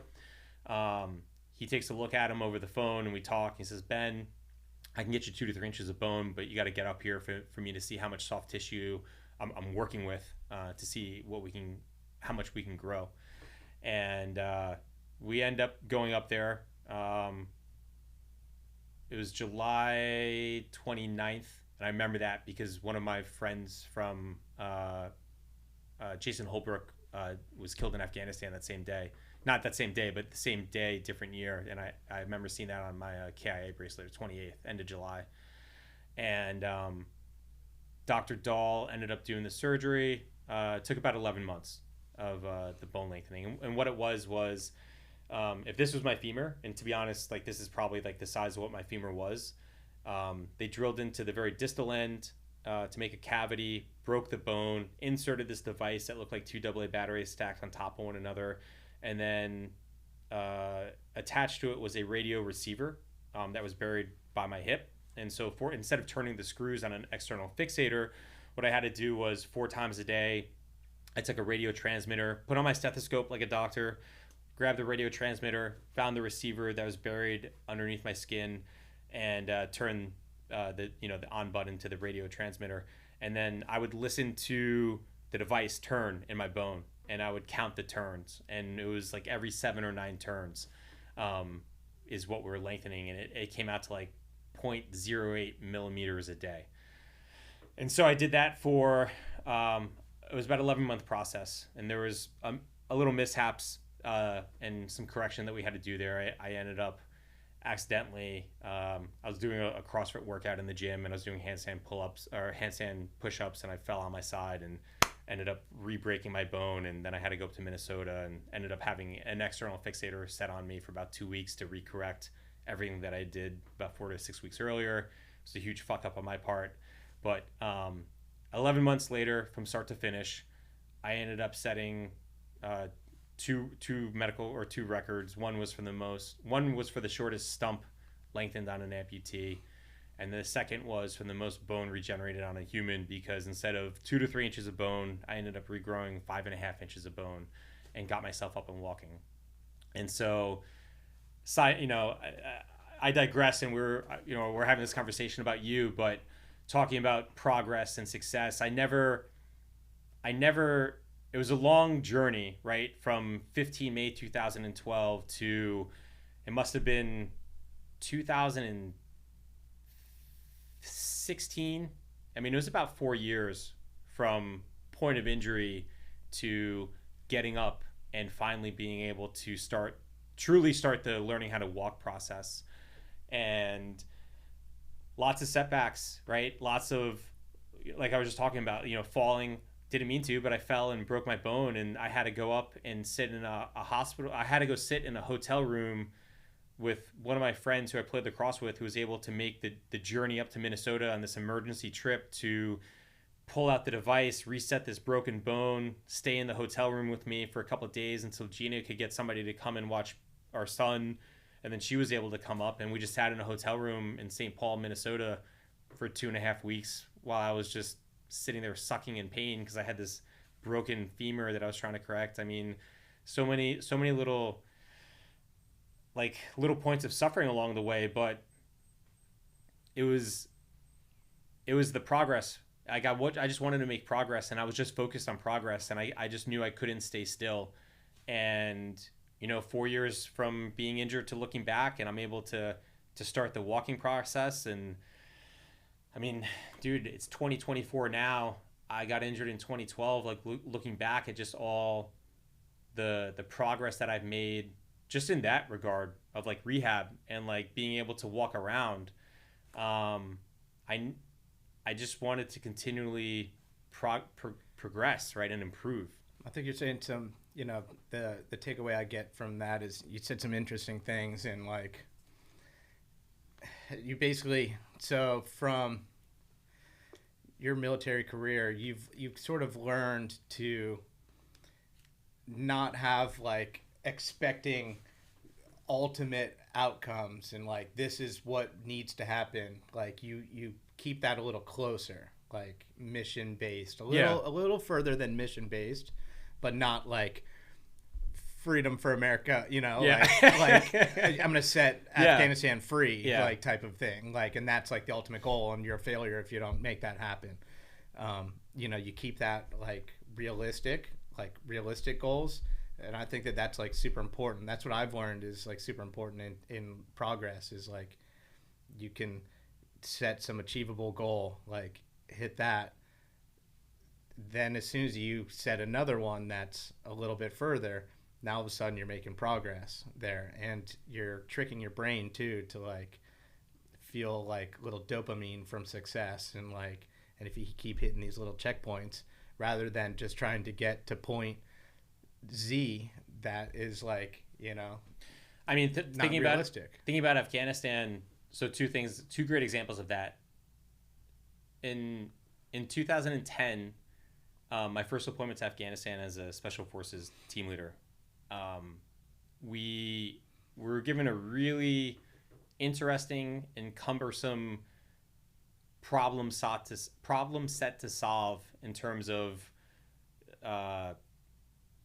He takes a look at him over the phone, and we talk. He says, Ben, I can get you 2 to 3 inches of bone, but you got to get up here for me to see how much soft tissue I'm working with, to see how much we can grow. And we end up going up there. It was July 29th, And I remember that because one of my friends from Jason Holbrook was killed in Afghanistan that same day. Not that same day, but the same day, different year. And I remember seeing that on my KIA bracelet, 28th, end of July. And Dr. Dahl ended up doing the surgery. It took about 11 months of the bone lengthening. And what it was if this was my femur, and to be honest, like this is probably like the size of what my femur was, they drilled into the very distal end to make a cavity, broke the bone, inserted this device that looked like two AA batteries stacked on top of one another, and then attached to it was a radio receiver that was buried by my hip. And so instead of turning the screws on an external fixator, what I had to do was 4 times a day, I took a radio transmitter, put on my stethoscope like a doctor, grabbed the radio transmitter, found the receiver that was buried underneath my skin, and turned the on button to the radio transmitter. And then I would listen to the device turn in my bone, and I would count the turns. And it was like every 7 or 9 turns is what we're lengthening. And it came out to like 0.08 millimeters a day. And so I did that for, it was about 11-month process. And there was a little mishaps and some correction that we had to do there. I ended up accidentally, I was doing a CrossFit workout in the gym, and I was doing handstand pull-ups or handstand push-ups, and I fell on my side and ended up re-breaking my bone. And then I had to go up to Minnesota and ended up having an external fixator set on me for about 2 weeks to recorrect everything that I did about 4 to 6 weeks earlier. It was a huge fuck up on my part. But 11 months later, from start to finish, I ended up setting two records. One was for the shortest stump lengthened on an amputee, and the second was for the most bone regenerated on a human, because instead of 2 to 3 inches of bone, I ended up regrowing 5.5 inches of bone and got myself up and walking. And so, I digress, and we're having this conversation about you, but talking about progress and success, I never it was a long journey, right? From 15 May 2012 to, it must have been 2016. I mean, it was about 4 years from point of injury to getting up and finally being able to truly start the learning how to walk process. And lots of setbacks, right? Lots of, like I was just talking about, falling. Didn't mean to, but I fell and broke my bone, and I had to go up and sit in a hospital. I had to go sit in a hotel room with one of my friends who I played lacrosse with, who was able to make the journey up to Minnesota on this emergency trip to pull out the device, reset this broken bone, stay in the hotel room with me for a couple of days until Gina could get somebody to come and watch our son. And then she was able to come up, and we just sat in a hotel room in St. Paul, Minnesota for 2.5 weeks while I was just sitting there sucking in pain because I had this broken femur that I was trying to correct. I mean, so many little points of suffering along the way, but it was the progress. I just wanted to make progress, and I was just focused on progress, and I just knew I couldn't stay still. And 4 years from being injured to looking back, and I'm able to start the walking process. And I mean, dude, it's 2024 now. I got injured in 2012. Like, looking back at just all the progress that I've made just in that regard of like rehab and like being able to walk around. I just wanted to continually progress, right, and improve. I think you're saying some, the takeaway I get from that is you said some interesting things, and like you basically, so from your military career, you've sort of learned to not have like expecting ultimate outcomes and like this is what needs to happen. Like you keep that a little closer, like mission based, a little further than mission based, but not like freedom for America, like I'm gonna set Afghanistan free, like type of thing, like, and that's like the ultimate goal, and you're a failure if you don't make that happen. You keep that like realistic goals, and I think that that's like super important. That's what I've learned is like super important in progress, is like you can set some achievable goal, like hit that, then as soon as you set another one that's a little bit further, now all of a sudden you're making progress there, and you're tricking your brain too to like feel like little dopamine from success, and like, and if you keep hitting these little checkpoints rather than just trying to get to point Z, that is like, you know, I mean, not thinking realistic. thinking about Afghanistan. So two great examples of that. In 2010, my first deployment to Afghanistan as a special forces team leader, we were given a really interesting and cumbersome problem set to solve in terms of,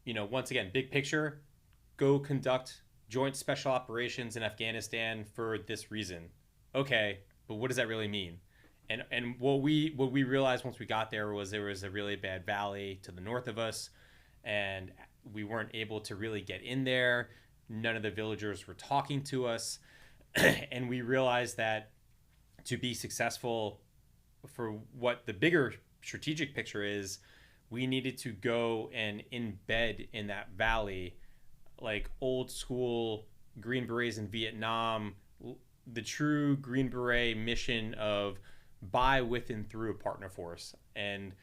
once again, big picture, go conduct joint special operations in Afghanistan for this reason. Okay, but what does that really mean? And what we realized once we got there was a really bad valley to the north of us, and we weren't able to really get in there. None of the villagers were talking to us, and we realized that to be successful for what the bigger strategic picture is, we needed to go and embed in that valley like old school Green Berets in Vietnam, the true Green Beret mission of by, with, and through a partner force, and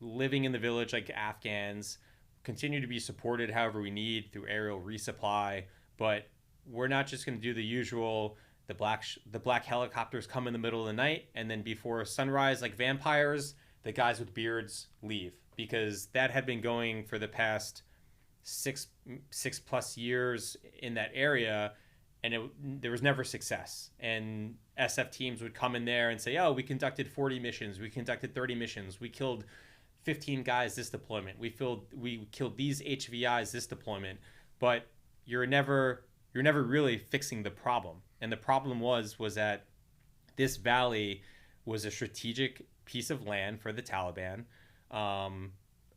living in the village like Afghans, continue to be supported however we need through aerial resupply, but we're not just going to do the usual. The black helicopters come in the middle of the night, and then before sunrise, like vampires, the guys with beards leave, because that had been going for the past six plus years in that area, and there was never success. And SF teams would come in there and say, "Oh, we conducted 40 missions, we conducted 30 missions, we killed 15 guys this deployment, we killed these HVIs this deployment," but you're never really fixing the problem. And the problem was that this valley was a strategic piece of land for the Taliban.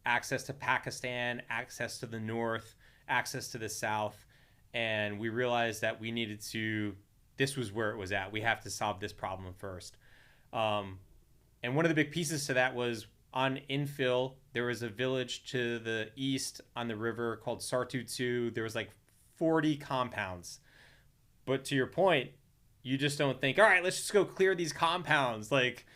Access to Pakistan, access to the north, access to the south. And we realized that this was where it was at. We have to solve this problem first. And one of the big pieces to that was on infill, there was a village to the east on the river called Sartutu. There was like 40 compounds. But to your point, you just don't think, all right, let's just go clear these compounds. Like,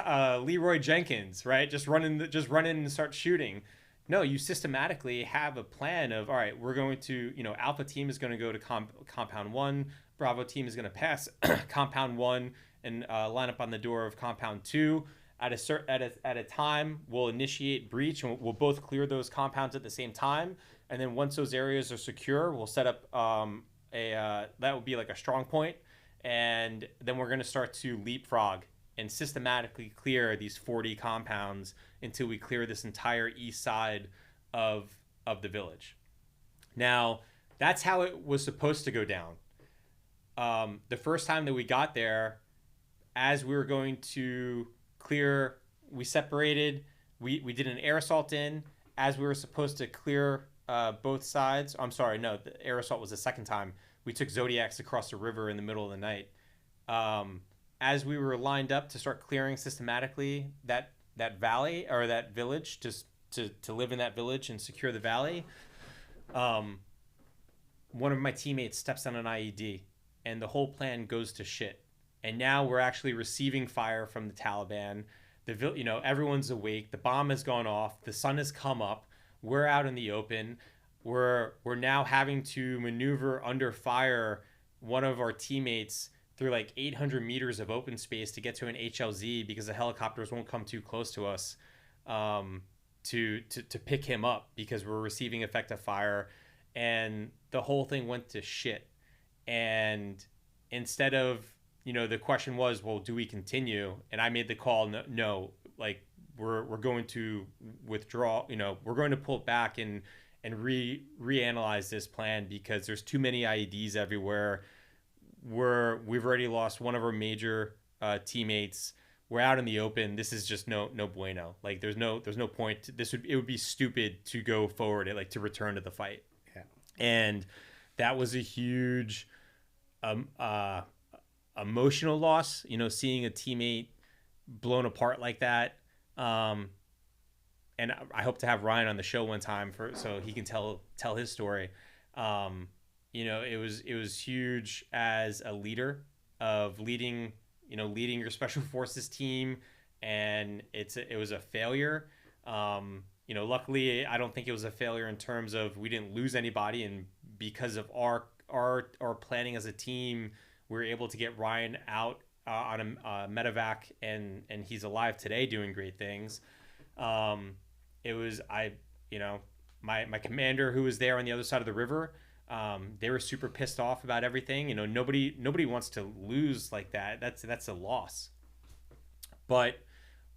Leroy Jenkins, right? Just run in and start shooting. No, you systematically have a plan of, all right, we're going to, Alpha team is going to go to compound 1, Bravo team is going to pass compound 1 and line up on the door of compound 2. At a time, we'll initiate breach, and we'll both clear those compounds at the same time. And then once those areas are secure, we'll set up that would be like a strong point, and then we're going to start to leapfrog and systematically clear these 40 compounds until we clear this entire east side of the village. Now, that's how it was supposed to go down. The first time that we got there, as we were going to clear, we separated. We did an air assault in as we were supposed to clear both sides. I'm sorry, no, the air assault was the second time. We took Zodiacs across the river in the middle of the night. As we were lined up to start clearing systematically that valley or that village, just to live in that village and secure the valley, one of my teammates steps on an IED, and the whole plan goes to shit. And now we're actually receiving fire from the Taliban. Everyone's awake. The bomb has gone off. The sun has come up. We're out in the open. We're now having to maneuver under fire one of our teammates through like 800 meters of open space to get to an HLZ because the helicopters won't come too close to us to pick him up because we're receiving effective fire. And the whole thing went to shit. And instead of, the question was, well, do we continue? And I made the call, no, like we're going to withdraw, we're going to pull back and reanalyze this plan because there's too many IEDs everywhere. We've already lost one of our major teammates. We're out in the open. This is just no bueno. Like there's no point. It would be stupid to go forward, to return to the fight. Yeah. And that was a huge emotional loss, seeing a teammate blown apart like that. And I hope to have Ryan on the show one time so he can tell his story. It was huge as a leader of leading your special forces team, and it was a failure. Luckily, I don't think it was a failure in terms of we didn't lose anybody, and because of our planning as a team, we were able to get Ryan out on a medevac, and he's alive today, doing great things. It was my commander who was there on the other side of the river. They were super pissed off about everything. Nobody wants to lose like that. That's a loss. But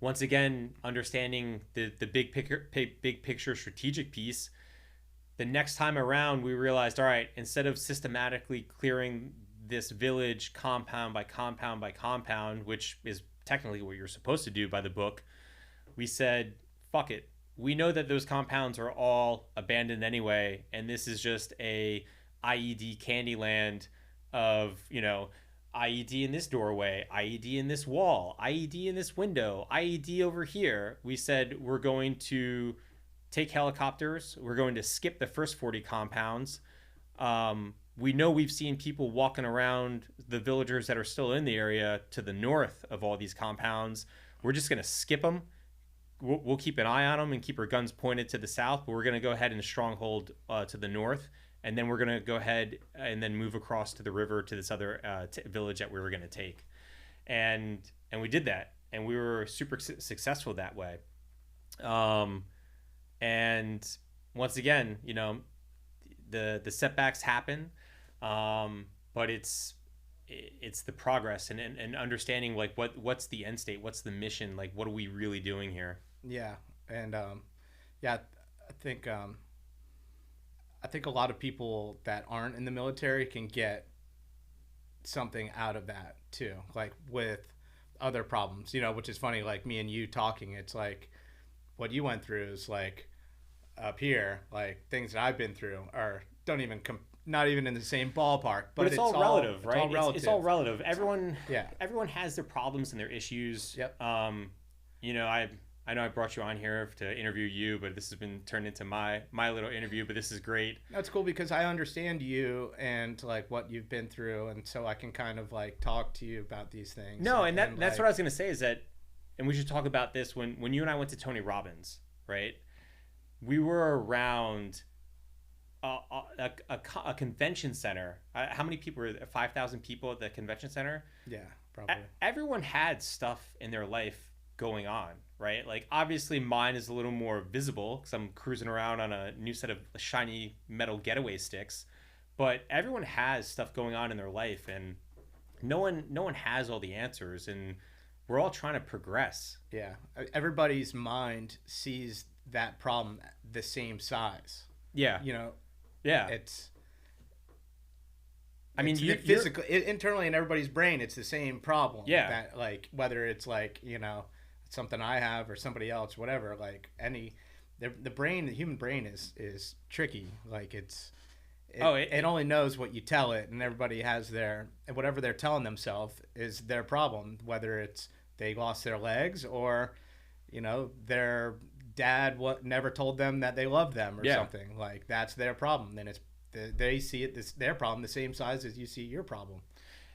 once again, understanding the big picture strategic piece, the next time around we realized, all right, instead of systematically clearing this village compound by compound by compound, which is technically what you're supposed to do by the book, we said, fuck it. We know that those compounds are all abandoned anyway, and this is just a IED Candyland of, IED in this doorway, IED in this wall, IED in this window, IED over here. We said we're going to take helicopters. We're going to skip the first 40 compounds. We know we've seen people walking around, the villagers that are still in the area to the north of all these compounds. We're just going to skip them. We'll keep an eye on them and keep our guns pointed to the south, but we're going to go ahead and stronghold to the north, and then we're going to go ahead and then move across to the river to this other village that we were going to take. And we did that, and we were super successful that way. And once again, the setbacks happen, but it's the progress and understanding like what's the end state, what's the mission, like what are we really doing here. Yeah. And I think a lot of people that aren't in the military can get something out of that too, like with other problems, which is funny, like me and you talking, it's like what you went through is like up here, like things that I've been through are not even in the same ballpark, but it's all relative, right? It's all relative. It's all relative. Everyone has their problems and their issues. Yep. I know I brought you on here to interview you, but this has been turned into my little interview, but this is great. That's cool because I understand you and like what you've been through, and so I can kind of like talk to you about these things. No, and that's what I was going to say is that, and we should talk about this, when you and I went to Tony Robbins, right? We were around a convention center. How many people were there? 5,000 people at the convention center? Yeah, probably. Everyone had stuff in their life going on, right? Like obviously mine is a little more visible because I'm cruising around on a new set of shiny metal getaway sticks, but everyone has stuff going on in their life, and no one has all the answers, and we're all trying to progress. Yeah, everybody's mind sees that problem the same size. Yeah. Yeah. Physically, internally in everybody's brain, it's the same problem. Yeah. That like whether it's like something I have or somebody else, whatever. Like the human brain is tricky. Like it only knows what you tell it, and everybody has whatever they're telling themselves is their problem. Whether it's they lost their legs or their dad never told them that they loved them or something, like that's their problem. Then they see it their problem the same size as you see your problem.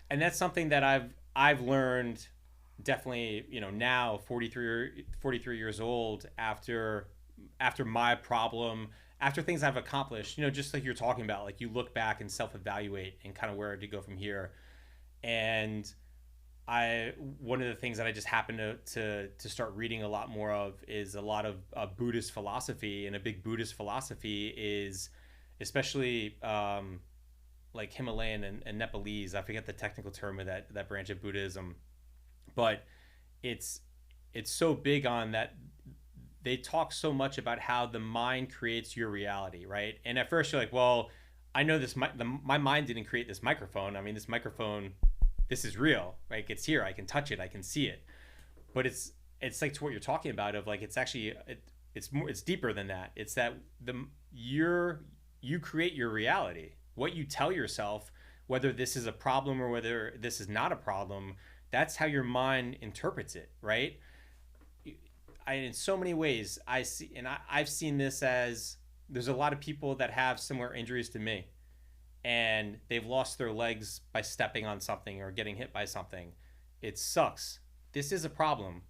And that's something that I've learned definitely, now 43 years old, after my problem, after things I've accomplished, just like you're talking about, like you look back and self-evaluate and kind of where to go from here. And one of the things that I just happened to start reading a lot more of is a lot of Buddhist philosophy, and a big Buddhist philosophy is especially like Himalayan and Nepalese. I forget the technical term of that branch of Buddhism, but it's so big on that. They talk so much about how the mind creates your reality, right? And at first you're like, well, I know this. My mind didn't create this microphone. I mean, this microphone, this is real, right? It's here. I can touch it. I can see it. But it's like to what you're talking about of like, it's actually it's deeper than that. It's that you create your reality. What you tell yourself, whether this is a problem or whether this is not a problem, that's how your mind interprets it, right? In so many ways, I see, and I've seen this as there's a lot of people that have similar injuries to me, and they've lost their legs by stepping on something or getting hit by something. It sucks. This is a problem,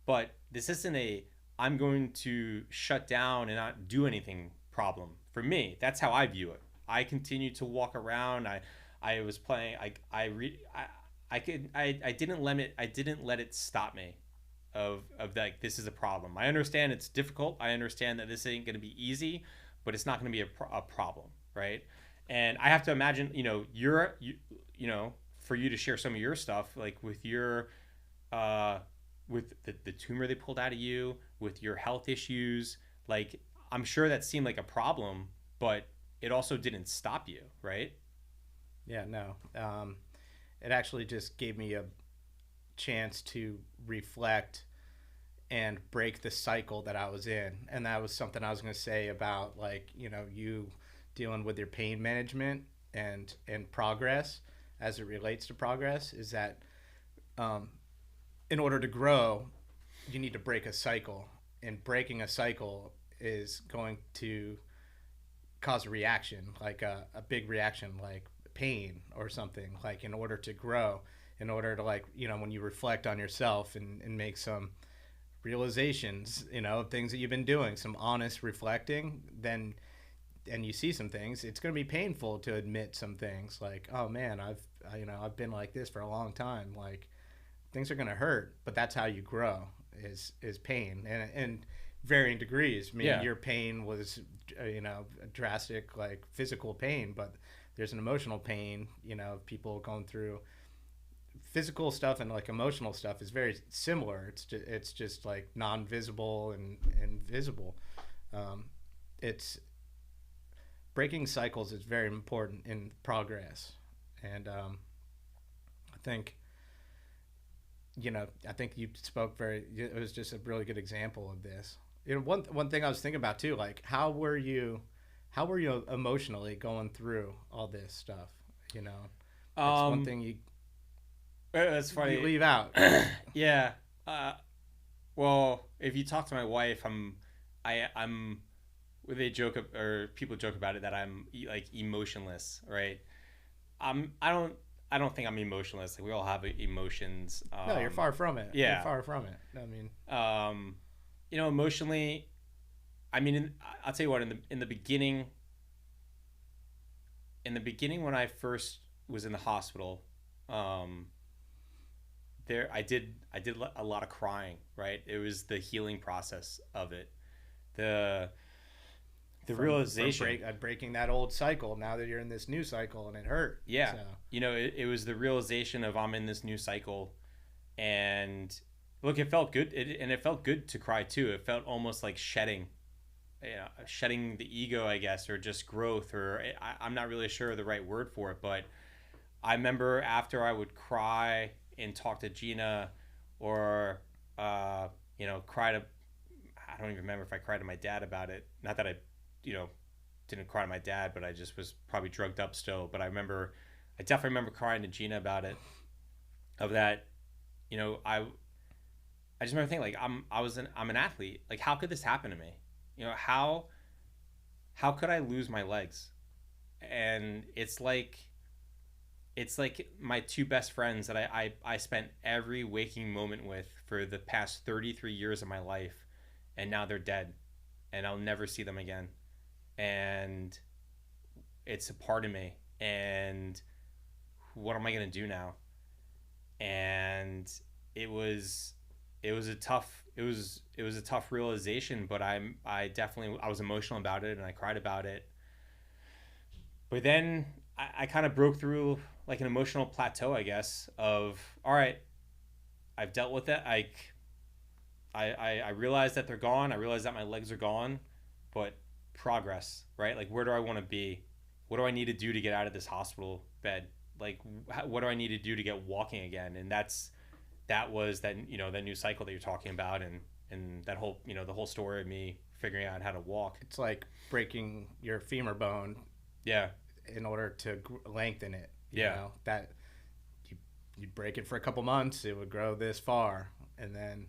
but this isn't a I'm going to shut down and not do anything problem. For me, that's how I view it. I continue to walk around. I was playing. I didn't let it stop me of like this is a problem. I understand it's difficult. I understand that this ain't going to be easy, but it's not going to be a problem, right? And I have to imagine, for you to share some of your stuff, like with your with the tumor they pulled out of you, with your health issues, like I'm sure that seemed like a problem, but it also didn't stop you, right? Yeah, no. It actually just gave me a chance to reflect and break the cycle that I was in. And that was something I was going to say about, like, you dealing with your pain management and progress as it relates to progress is that in order to grow, you need to break a cycle. And breaking a cycle is going to cause a reaction, like a big reaction, like pain or something, like in order to grow, in order to, like, when you reflect on yourself and make some realizations, things that you've been doing, some honest reflecting, then, and you see some things, it's going to be painful to admit some things like, oh man, I've been like this for a long time. Like, things are going to hurt, but that's how you grow is pain and varying degrees. I mean, your pain was, drastic, like physical pain, but there's an emotional pain, people going through physical stuff, and like emotional stuff is very similar. It's just like non-visible and visible. It's breaking cycles is very important in progress. And I think you spoke it was just a really good example of this. One thing I was thinking about too, like how were you emotionally going through all this stuff? It's one thing that's funny. you leave out. Yeah. Well, if you talk to my wife, I'm they joke, or people joke about it, that I'm like emotionless, right? I don't think I'm emotionless. Like, we all have emotions. No, you're far from it. Yeah. You're far from it. I mean, emotionally, I mean, I'll tell you what, in the beginning when I first was in the hospital, I did a lot of crying, right? It was the healing process of it. The realization, breaking that old cycle. Now that you're in this new cycle, and it hurt. Yeah. So. It was the realization of I'm in this new cycle, and look, it felt good. It felt good to cry too. It felt almost like shedding the ego, I guess, or just growth, or I'm not really sure the right word for it, but I remember after I would cry and talk to Gina, or cry to, I don't even remember if I cried to my dad about it. Not that I didn't cry to my dad, but I just was probably drugged up still. But I definitely remember crying to Gina about it. Of that, I just remember thinking, like, I'm an athlete. Like, how could this happen to me? How could I lose my legs? And it's like my two best friends that I spent every waking moment with for the past 33 years of my life, and now they're dead, and I'll never see them again. And it's a part of me, and what am I going to do now? And it was a tough realization, but I was emotional about it, and I cried about it. But then I kind of broke through like an emotional plateau, I guess, of, all right, I've dealt with it. I realized that they're gone. I realized that my legs are gone, but progress, right? Like, where do I want to be? What do I need to do to get out of this hospital bed? Like, what do I need to do to get walking again? And that was that new cycle that you're talking about, and that whole, the whole story of me figuring out how to walk. It's like breaking your femur bone. Yeah. In order to lengthen it, You know, that you'd break it for a couple months, it would grow this far, and then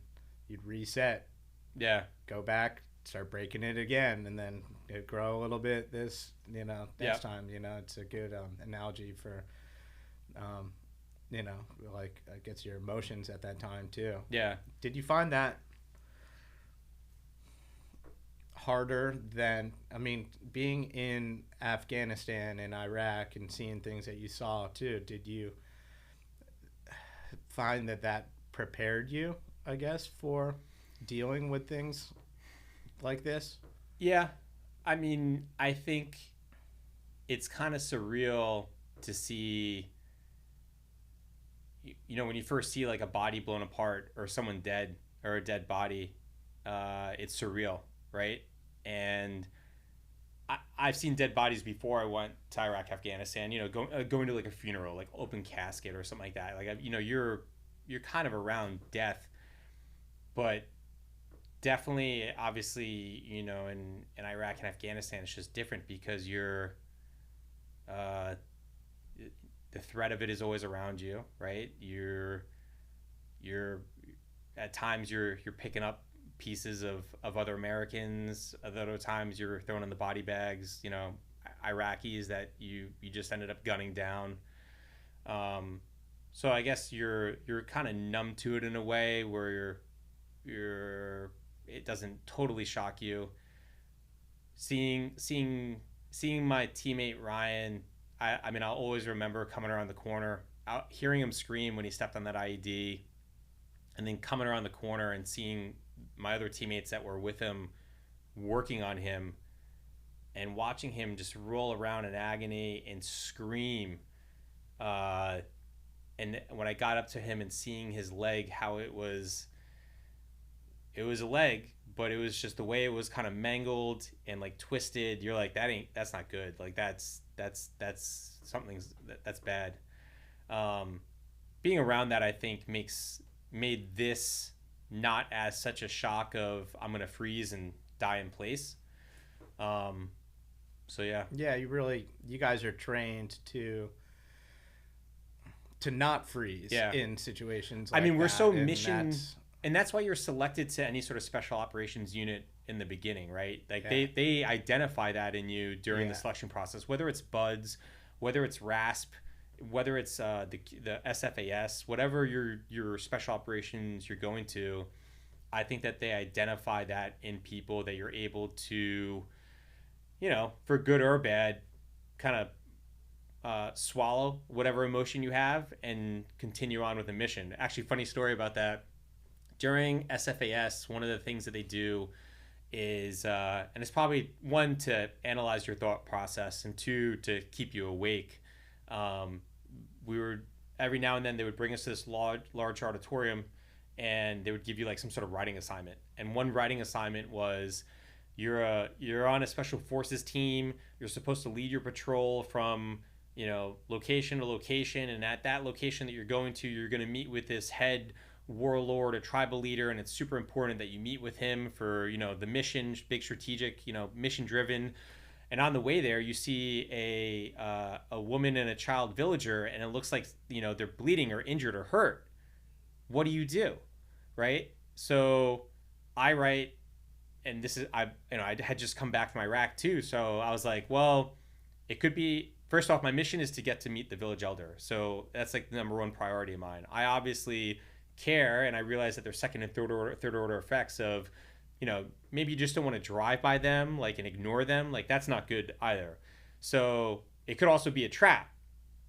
you'd reset. Yeah. Go back, start breaking it again, and then it grow a little bit this, next time. It's a good analogy for, like it gets your emotions at that time too. Yeah. Did you find that harder than, being in Afghanistan and Iraq and seeing things that you saw too? Did you find that prepared you, I guess, for dealing with things like this? Yeah. I think it's kind of surreal to see, when you first see like a body blown apart or someone dead or a dead body, it's surreal, right? And I've seen dead bodies before I went to Iraq, Afghanistan, going to like a funeral, like open casket or something like that. Like, you're kind of around death, but definitely, obviously, in Iraq and Afghanistan, it's just different because the threat of it is always around you, right? You're at times you're picking up pieces of other Americans. At other times you're throwing in the body bags, Iraqis that you just ended up gunning down. So I guess you're kind of numb to it in a way where it doesn't totally shock you. Seeing my teammate Ryan, I'll always remember coming around the corner, hearing him scream when he stepped on that IED, and then coming around the corner and seeing my other teammates that were with him working on him and watching him just roll around in agony and scream. And when I got up to him and seeing his leg, how it was a leg, but it was just the way it was kind of mangled and like twisted. You're like, that's not good. Like that's bad. Being around that, I think made this not as such a shock of I'm going to freeze and die in place. So yeah. Yeah, you guys are trained to not freeze in situations like we're that, so mission, and that's why you're selected to any sort of special operations unit in the beginning, right? Like they identify that in you during the selection process, whether it's BUDS, whether it's RASP, whether it's the SFAS, whatever your special operations you're going to. I think that they identify that in people that you're able to, for good or bad, kind of swallow whatever emotion you have and continue on with the mission. Actually, funny story about that. During SFAS, one of the things that they do is, and it's probably one, to analyze your thought process, and two, to keep you awake. Every now and then they would bring us to this large auditorium, and they would give you like some sort of writing assignment. And one writing assignment was, you're on a special forces team. You're supposed to lead your patrol from location to location, and at that location that you're going to, you're going to meet with this head warlord, a tribal leader, and it's super important that you meet with him for the mission, big strategic, mission driven. And on the way there, you see a woman and a child villager, and it looks like they're bleeding or injured or hurt. What do you do, right? So I write, and this is I had just come back from Iraq too, so I was like, well, it could be. First off, my mission is to get to meet the village elder. So that's like the number one priority of mine. I obviously care, and I realize that there's second and third order effects of, maybe you just don't want to drive by them, like, and ignore them. Like, that's not good either. So it could also be a trap,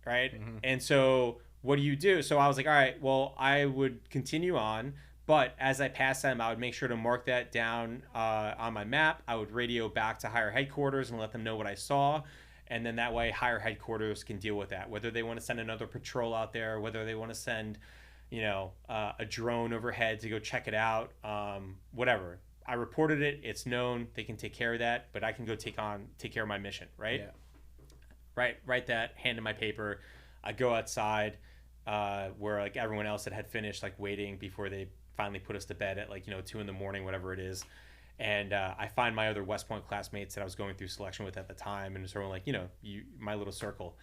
right? Mm-hmm. And so what do you do? So I was like, all right, well, I would continue on, but as I passed them, I would make sure to mark that down on my map. I would radio back to higher headquarters and let them know what I saw. And then that way higher headquarters can deal with that, whether they want to send another patrol out there, whether they want to send, a drone overhead to go check it out, whatever. I reported it. It's known. They can take care of that, but I can go take care of my mission, right? Yeah. Right. Write that, hand in my paper. I go outside where like everyone else had finished, like waiting before they finally put us to bed at 2 a.m, whatever it is. And I find my other West Point classmates that I was going through selection with at the time, and sort of like, my little circle.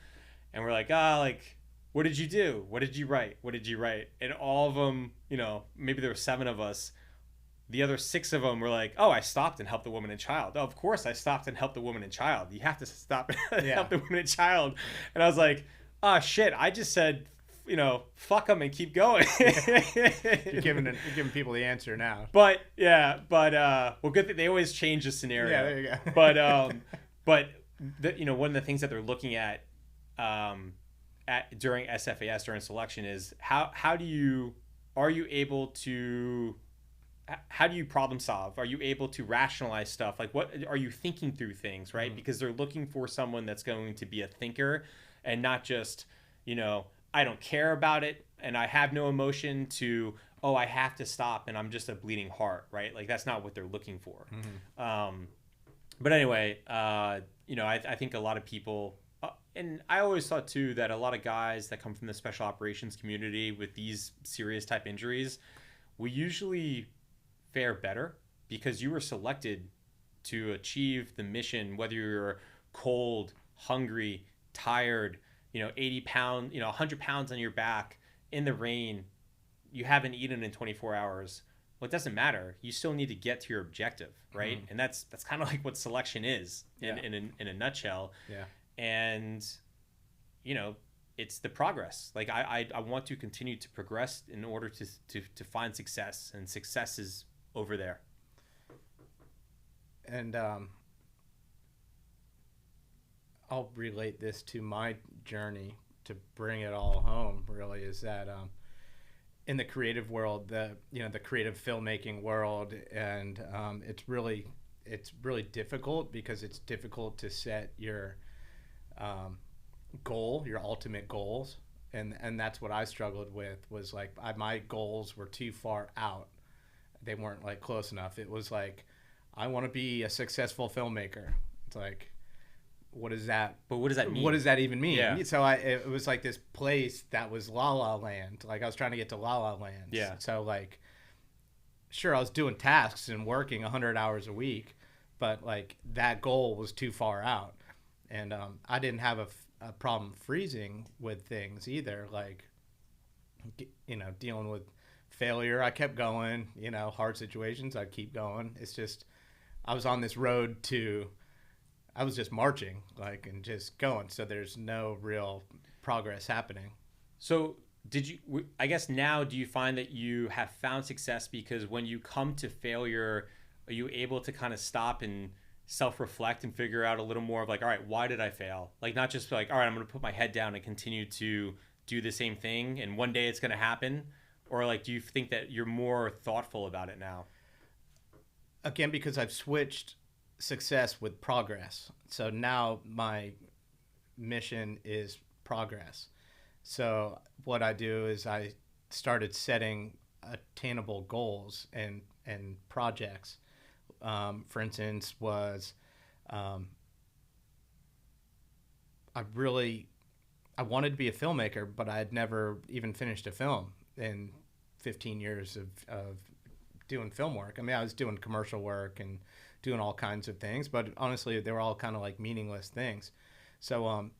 And we're like, ah, like, what did you do? What did you write? What did you write? And all of them, you know, maybe there were 7 of us. The other 6 of them were like, oh, I stopped and helped the woman and child. Oh, of course I stopped and helped the woman and child. You have to stop and help the woman and child. And I was like, oh, shit, I just said, you know, fuck them and keep going. You're giving people the answer now. But, yeah, well, good thing they always change the scenario. Yeah, there you go. But you know, one of the things that they're looking at during SFAS, during selection, is how do you problem solve? Are you able to rationalize stuff? Like, what are you thinking through things, right? Mm-hmm. Because they're looking for someone that's going to be a thinker and not just, you know, I don't care about it and I have no emotion, to, oh, I have to stop and I'm just a bleeding heart, right? Like, that's not what they're looking for. Mm-hmm. But anyway, you know, I think a lot of people, and I always thought too that a lot of guys that come from the special operations community with these serious type injuries, we usually fare better because you were selected to achieve the mission, whether you're cold, hungry, tired, you know, 80 pounds, you know, 100 pounds on your back in the rain, you haven't eaten in 24 hours. Well, it doesn't matter. You still need to get to your objective, right? Mm-hmm. And that's kind of like what selection is in a nutshell. Yeah. And, you know, it's the progress. Like, I want to continue to progress in order to find success, and success is over there. And I'll relate this to my journey to bring it all home, really, is that in the creative world, the creative filmmaking world, and it's really difficult because it's difficult to set your goal, your ultimate goals, and that's what I struggled with. Was like my goals were too far out. They weren't like close enough. It was like, I want to be a successful filmmaker. It's like, what is that? But what does that mean? What does that even mean? Yeah. So it was like this place that was La La Land. Like, I was trying to get to La La Land. Yeah. So like, sure, I was doing tasks and working 100 hours a week, but like, that goal was too far out. And I didn't have a problem freezing with things either. Like, you know, dealing with failure, I kept going. You know, hard situations, I'd keep going. It's just, I was on this road I was just marching, like, and just going. So there's no real progress happening. So I guess now, do you find that you have found success because when you come to failure, are you able to kind of stop and self-reflect and figure out a little more of like, all right, why did I fail? Like, not just like, all right, I'm going to put my head down and continue to do the same thing and one day it's going to happen? Or like, do you think that you're more thoughtful about it now? Again, because I've switched success with progress. So now my mission is progress. So what I do is I started setting attainable goals and projects. For instance, was I wanted to be a filmmaker, but I had never even finished a film in 15 years of doing film work. I mean, I was doing commercial work and doing all kinds of things, but honestly, they were all kind of like meaningless things. So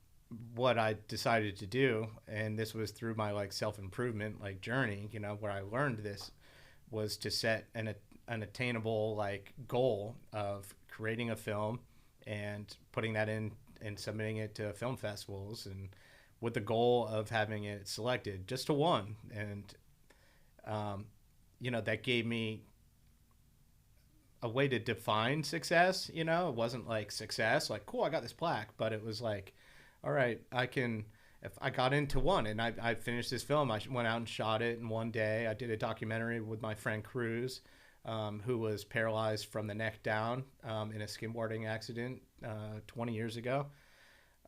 what I decided to do, and this was through my like self-improvement like journey, you know, where I learned this, was to set an attainable like goal of creating a film and putting that in and submitting it to film festivals, and with the goal of having it selected just to one. And you know, that gave me a way to define success. You know, it wasn't like success like, cool, I got this plaque, but it was like, all right, if I got into one and I finished this film, I went out and shot it in one day. I did a documentary with my friend Cruz, who was paralyzed from the neck down in a skimboarding accident 20 years ago.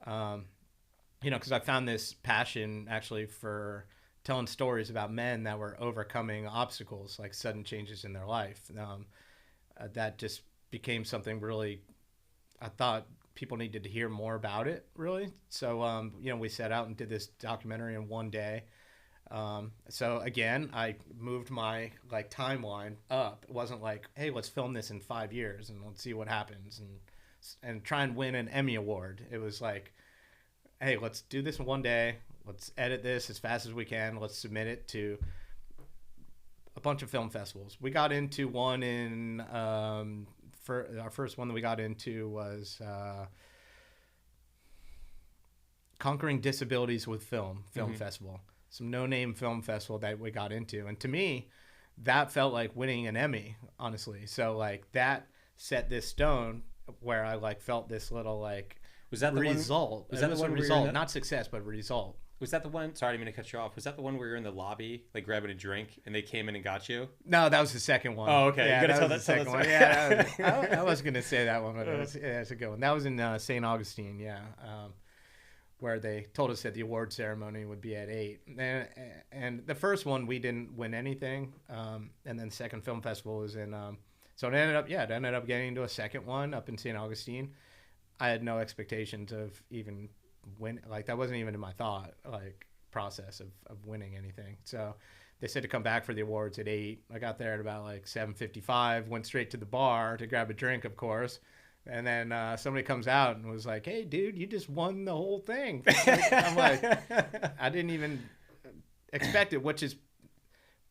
You know, because I found this passion actually for telling stories about men that were overcoming obstacles, like sudden changes in their life. That just became something really, I thought people needed to hear more about it, really. So, you know, we set out and did this documentary in one day. So again, I moved my like timeline up. It wasn't like, hey, let's film this in 5 years and let's see what happens and try and win an Emmy award. It was like, hey, let's do this in one day. Let's edit this as fast as we can. Let's submit it to a bunch of film festivals. We got into one in for our first one that we got into was Conquering Disabilities with Film Festival. Some no-name film festival that we got into. And to me, that felt like winning an Emmy, honestly. So like that set this stone where I like felt this little like Was that the result. One, was that the one where result, not success, but result. Was that the one? Sorry, I didn't mean to cut you off. Was that the one where you're in the lobby, like grabbing a drink, and they came in and got you? No, that was the second one. Oh, okay. Yeah, You gotta tell was that the second one. Yeah, I was gonna say that one, but it's a good one. That was in St. Augustine. Yeah. Where they told us that the award ceremony would be at 8. And the first one, we didn't win anything. And then the second film festival was in, so it ended up getting into a second one up in St. Augustine. I had no expectations of even win. Like that wasn't even in my thought, like process of winning anything. So they said to come back for the awards at 8. I got there at about like 7:55, went straight to the bar to grab a drink, of course. And then somebody comes out and was like, "Hey, dude, you just won the whole thing." I'm like, I didn't even expect it, which is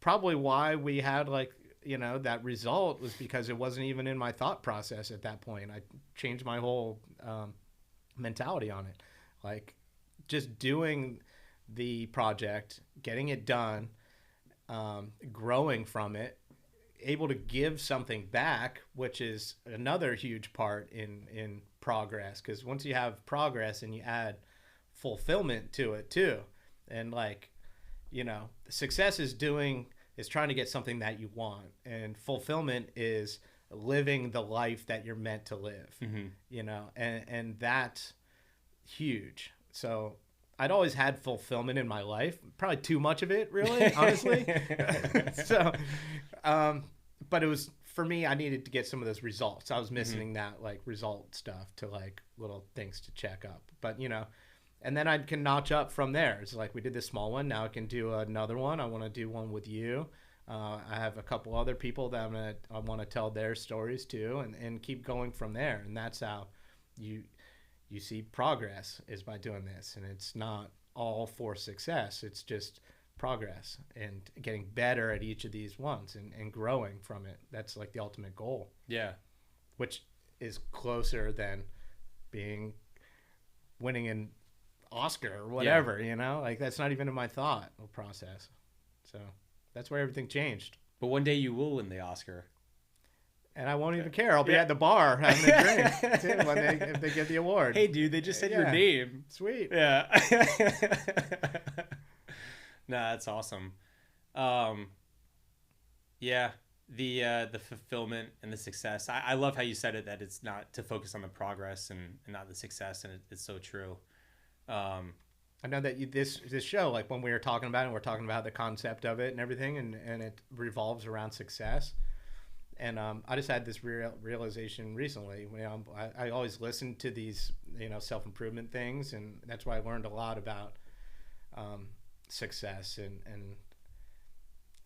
probably why we had like, that result was because it wasn't even in my thought process at that point. I changed my whole mentality on it. Like just doing the project, getting it done, growing from it, able to give something back, which is another huge part in progress, because once you have progress and you add fulfillment to it too, and like success is trying to get something that you want, and fulfillment is living the life that you're meant to live. And that's huge. So I'd always had fulfillment in my life, probably too much of it, really, honestly. So but it was, for me, I needed to get some of those results. I was missing that like result stuff to like little things to check up. But and then I can notch up from there. It's like we did this small one. Now I can do another one. I want to do one with you. I have a couple other people that I want to tell their stories to, and keep going from there. And that's how you see progress, is by doing this. And it's not all for success. It's just progress and getting better at each of these ones and growing from it. That's like the ultimate goal. Yeah. Which is closer than winning an Oscar or whatever, like that's not even in my thought process. So that's where everything changed. But one day you will win the Oscar. And I won't even care. I'll be at the bar having a drink too, if they get the award. Hey, dude, they just said your name. Sweet. Yeah. Nah, that's awesome. Yeah, the fulfillment and the success. I love how you said it, that it's not to focus on the progress and not the success, and it's so true. I know that this show, like when we were talking about it, we're talking about the concept of it and everything, and it revolves around success. And I just had this realization recently. I always listen to these self-improvement things, and that's why I learned a lot about success. And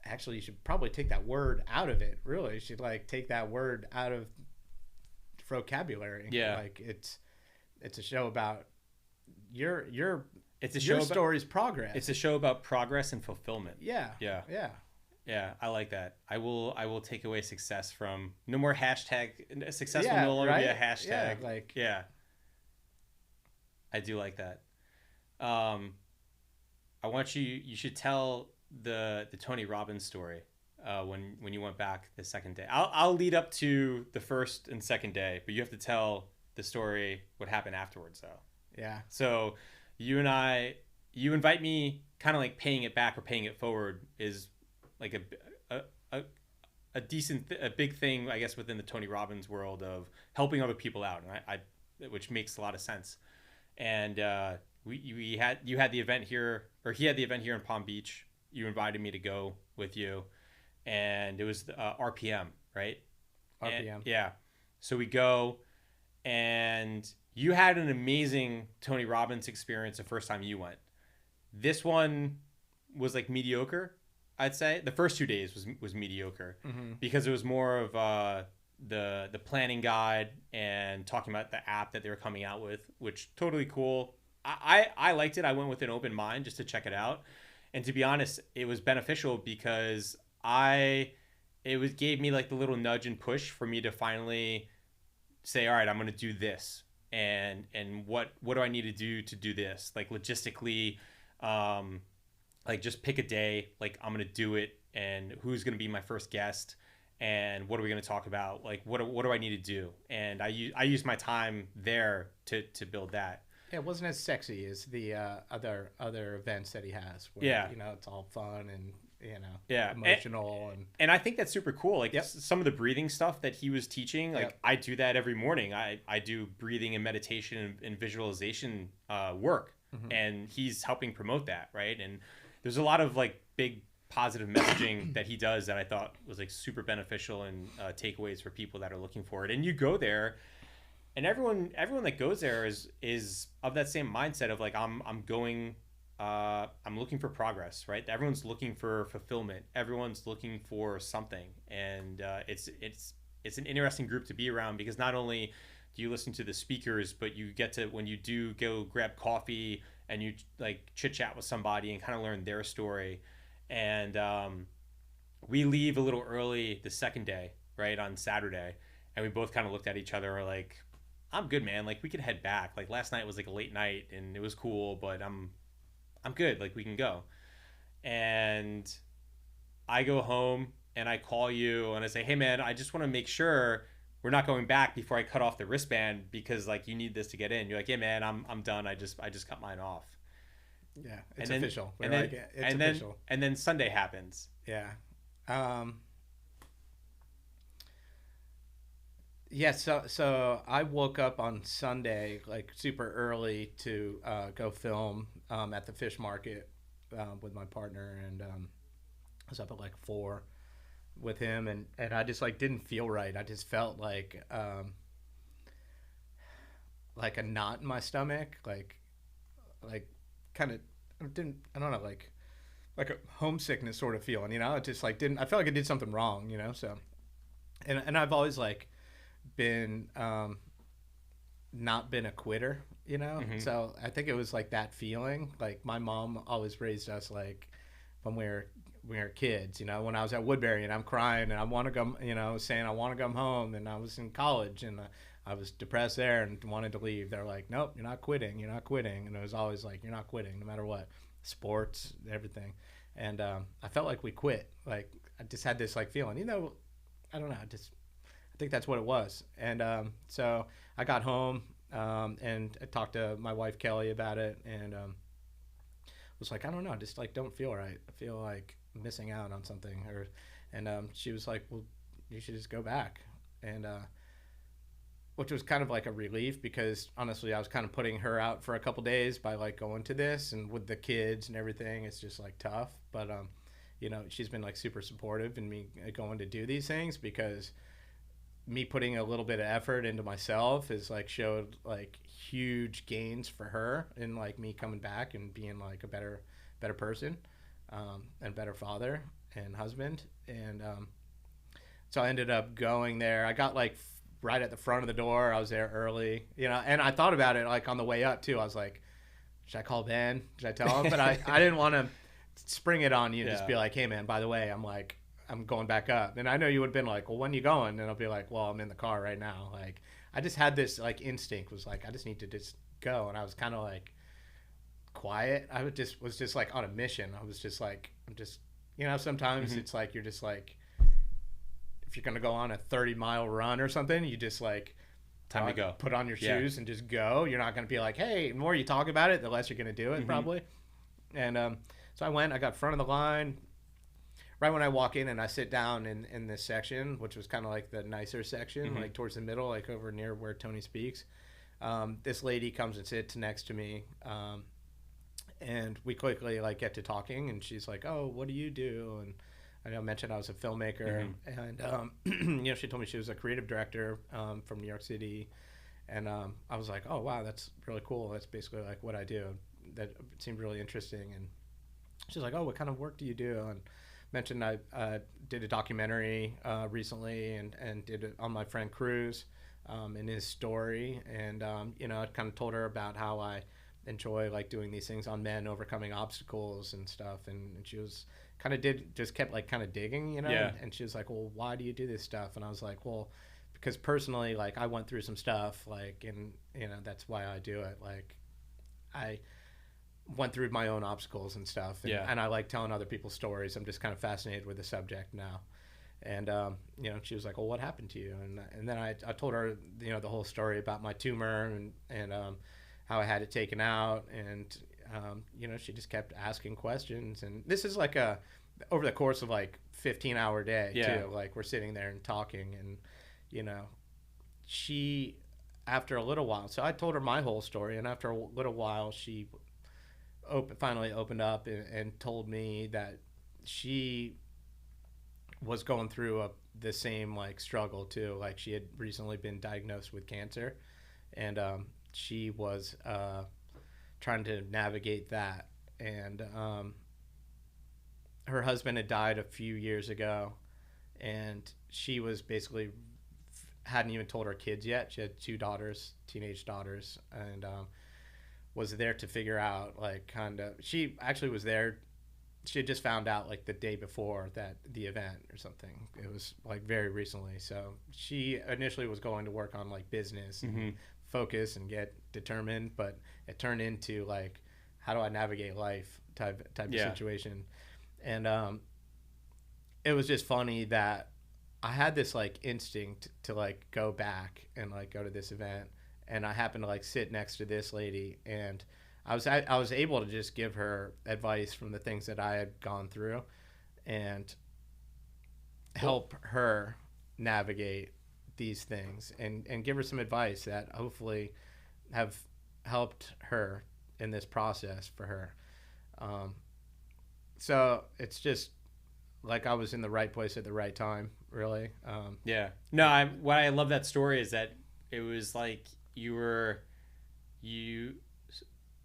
actually, you should probably take that word out of it. Really, you should like take that word out of vocabulary. Yeah, like it's a show about your show story's progress. It's a show about progress and fulfillment. Yeah. I like that. I will take away success from no more hashtag. Success will no longer be a hashtag. Yeah, I do like that. I want you should tell the Tony Robbins story when you went back the second day. I'll lead up to the first and second day, but you have to tell the story, what happened afterwards though. Yeah. So you invite me, kind of like paying it back or paying it forward is like a decent, a big thing, I guess, within the Tony Robbins world of helping other people out, and I which makes a lot of sense. And you had the event here, or he had the event here in Palm Beach. You invited me to go with you, and it was RPM, right? RPM. And, yeah. So we go, and you had an amazing Tony Robbins experience the first time you went. This one was like mediocre, I'd say. The first 2 days was mediocre, because it was more of the planning guide and talking about the app that they were coming out with, which totally cool. I liked it. I went with an open mind just to check it out, and to be honest, it was beneficial because I it was gave me like the little nudge and push for me to finally say, all right, I'm going to do this, and what do I need to do this, like logistically, like just pick a day, like I'm going to do it, and who's going to be my first guest, and what are we going to talk about, like what do I need to do, and I use my time there to build that. Yeah, it wasn't as sexy as the other events that he has. Where, Yeah. it's all fun and Yeah. emotional And I think that's super cool. Like Yep. some of the breathing stuff that he was teaching, like Yep. I do that every morning. I do breathing and meditation and visualization work, and he's helping promote that, right? And there's a lot of like big positive messaging that he does that I thought was like super beneficial and takeaways for people that are looking for it. And you go there, and everyone that goes there is of that same mindset of like I'm going. I'm looking for progress, right? Everyone's looking for fulfillment. Everyone's looking for something, and it's an interesting group to be around because not only do you listen to the speakers, but you get to, when you do go grab coffee and you like chit chat with somebody and kind of learn their story. And we leave a little early the second day, right, on Saturday, and we both kind of looked at each other like, I'm good, man. Like we could head back. Like last night was like a late night and it was cool, but I'm good. Like we can go. And I go home and I call you and I say, hey man, I just want to make sure we're not going back before I cut off the wristband because like you need this to get in. You're like, yeah man, I'm done. I just cut mine off. Yeah, it's And then- official. and We're then- like, it's and official. then Sunday happens. Yeah. Yeah, so I woke up on Sunday like super early to go film at the fish market with my partner, and I was up at like 4 with him, and I just like didn't feel right. I just felt like a knot in my stomach, like kind of I don't know, like a homesickness sort of feeling, It just like didn't, I felt like I did something wrong, So, and I've always like been not been a quitter, So I think it was like that feeling. Like my mom always raised us like when we were kids, when I was at Woodbury and I'm crying and I want to go, saying I want to come home, and I was in college and I was depressed there and wanted to leave. They're like, nope, you're not quitting, and it was always like, you're not quitting no matter what, sports, everything. And I felt like we quit. Like I just had this like feeling, I don't know, I think that's what it was. And so I got home and I talked to my wife Kelly about it, and was like, I don't know, just like don't feel right. I feel like I'm missing out on something. And she was like, well, you should just go back. And which was kind of like a relief because honestly, I was kind of putting her out for a couple days by like going to this, and with the kids and everything, it's just like tough. But she's been like super supportive in me going to do these things because me putting a little bit of effort into myself has like showed like huge gains for her, and like me coming back and being like a better person and better father and husband. And so I ended up going there. I got like right at the front of the door. I was there early, and I thought about it like on the way up too. I was like, should I call Ben? Should I tell him? But I didn't want to spring it on you. Yeah. Just be like, hey man, by the way, I'm going back up. And I know you would have been like, well, when you going? And I'll be like, well, I'm in the car right now. Like, I just had this like instinct was like, I just need to just go. And I was kind of like quiet. I was just like on a mission. I was just like, I'm just, sometimes it's like, you're just like, if you're going to go on a 30-mile run or something, you just like, Time to go. Put on your shoes and just go. You're not going to be like, hey, the more you talk about it, the less you're going to do it probably. And so I went, I got front of the line. Right when I walk in and I sit down in this section, which was kind of like the nicer section, like towards the middle, like over near where Tony speaks, this lady comes and sits next to me, and we quickly like get to talking, and she's like, oh, what do you do? And I mentioned I was a filmmaker, and she told me she was a creative director from New York City, and I was like, oh wow, that's really cool. That's basically like what I do. That seemed really interesting. And she's like, oh, what kind of work do you do? And mentioned I did a documentary recently and did it on my friend Cruz and his story. And, I kind of told her about how I enjoy like doing these things on men, overcoming obstacles and stuff. And she was kept like kind of digging, you know. Yeah. And she was like, well, why do you do this stuff? And I was like, well, because personally, like, I went through some stuff, like, and you know, that's why I do it. Like, I went through my own obstacles and stuff, and I like telling other people's stories. I'm just kind of fascinated with the subject now. And you know, she was like, well, what happened to you? And then I told her, you know, the whole story about my tumor and how I had it taken out. And you know, she just kept asking questions. And this is like over the course of like 15-hour day too. Like, we're sitting there and talking, and you know, she, after a little while, so I told her my whole story, and after a little while, she finally opened up and told me that she was going through the same like struggle too. Like, she had recently been diagnosed with cancer, and she was trying to navigate that. And her husband had died a few years ago, and she was basically hadn't even told her kids yet. She had 2 daughters, teenage daughters, and was there to figure out, like, kind of, she actually was there. She had just found out like the day before the event or something. It was like very recently. So she initially was going to work on like business and focus and get determined, but it turned into like, how do I navigate life type of situation. And it was just funny that I had this like instinct to like go back and like go to this event, and I happened to like sit next to this lady, and I was able to just give her advice from the things that I had gone through, and help her navigate these things, and give her some advice that hopefully have helped her in this process for her. So it's just like I was in the right place at the right time, really. What I love that story is that it was like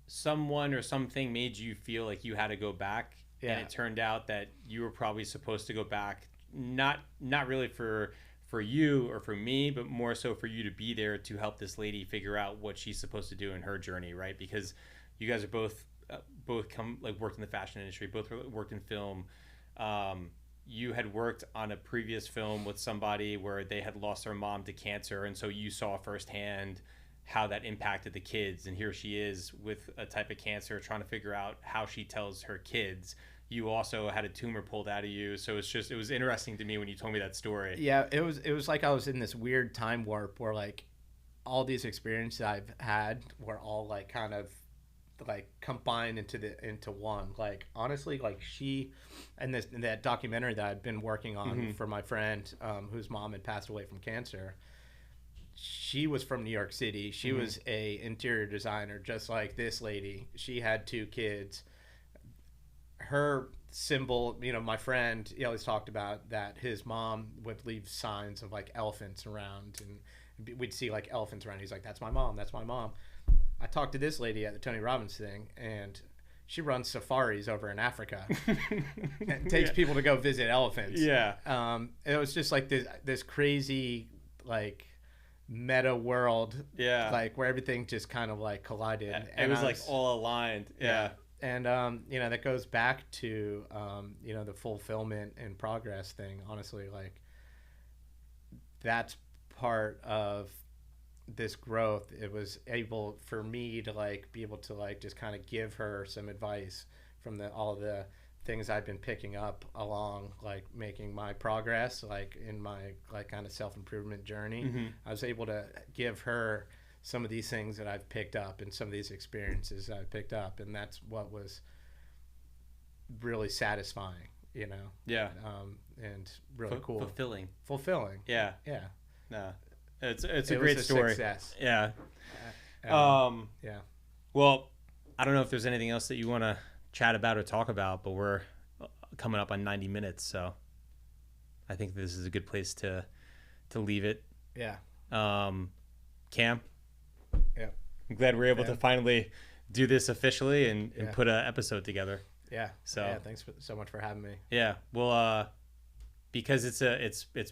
someone or something made you feel like you had to go back, and it turned out that you were probably supposed to go back, not really for you or for me, but more so for you to be there to help this lady figure out what she's supposed to do in her journey, right? Because you guys are both worked in the fashion industry, both worked in film. You had worked on a previous film with somebody where they had lost their mom to cancer, and so you saw firsthand how that impacted the kids, and here she is with a type of cancer trying to figure out how she tells her kids. You also had a tumor pulled out of you, so it was interesting to me when you told me that story. Yeah, it was like I was in this weird time warp where like all these experiences I've had were all like kind of like combined into one. Like, honestly, like, she and that documentary that I'd been working on for my friend whose mom had passed away from cancer, she was from New York City. She was a interior designer, just like this lady. She had 2 kids. Her symbol, you know, my friend, he always talked about that his mom would leave signs of like elephants around, and we'd see like elephants around. He's like, that's my mom, that's my mom. I talked to this lady at the Tony Robbins thing, and she runs safaris over in Africa and takes people to go visit elephants. It was just like this crazy like meta world, like where everything just kind of like collided, and it was like all aligned. And you know, that goes back to you know, the fulfillment and progress thing. Honestly, like, that's part of this growth. It was able for me to like be able to like just kind of give her some advice from all the things I've been picking up along, like, making my progress, like, in my like kind of self-improvement journey. I was able to give her some of these things that I've picked up and some of these experiences that I've picked up, and that's what was really satisfying, you know. And really cool, fulfilling. No, it's a great story. Success. Well, I don't know if there's anything else that you want to chat about or talk about, but we're coming up on 90 minutes, so I think this is a good place to leave it. Cam, I'm glad we're able to finally do this officially and put an episode together. Thanks so much for having me. Well, because it's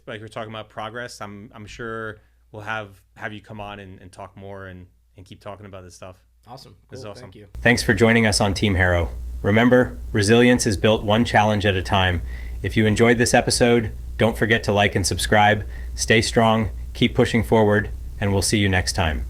like we're talking about progress, I'm sure we'll have you come on and talk more, and and keep talking about this stuff. Awesome. This is Cool. awesome. Thank you. Thanks for joining us on Team Harrow. Remember, resilience is built one challenge at a time. If you enjoyed this episode, don't forget to like and subscribe. Stay strong, keep pushing forward, and we'll see you next time.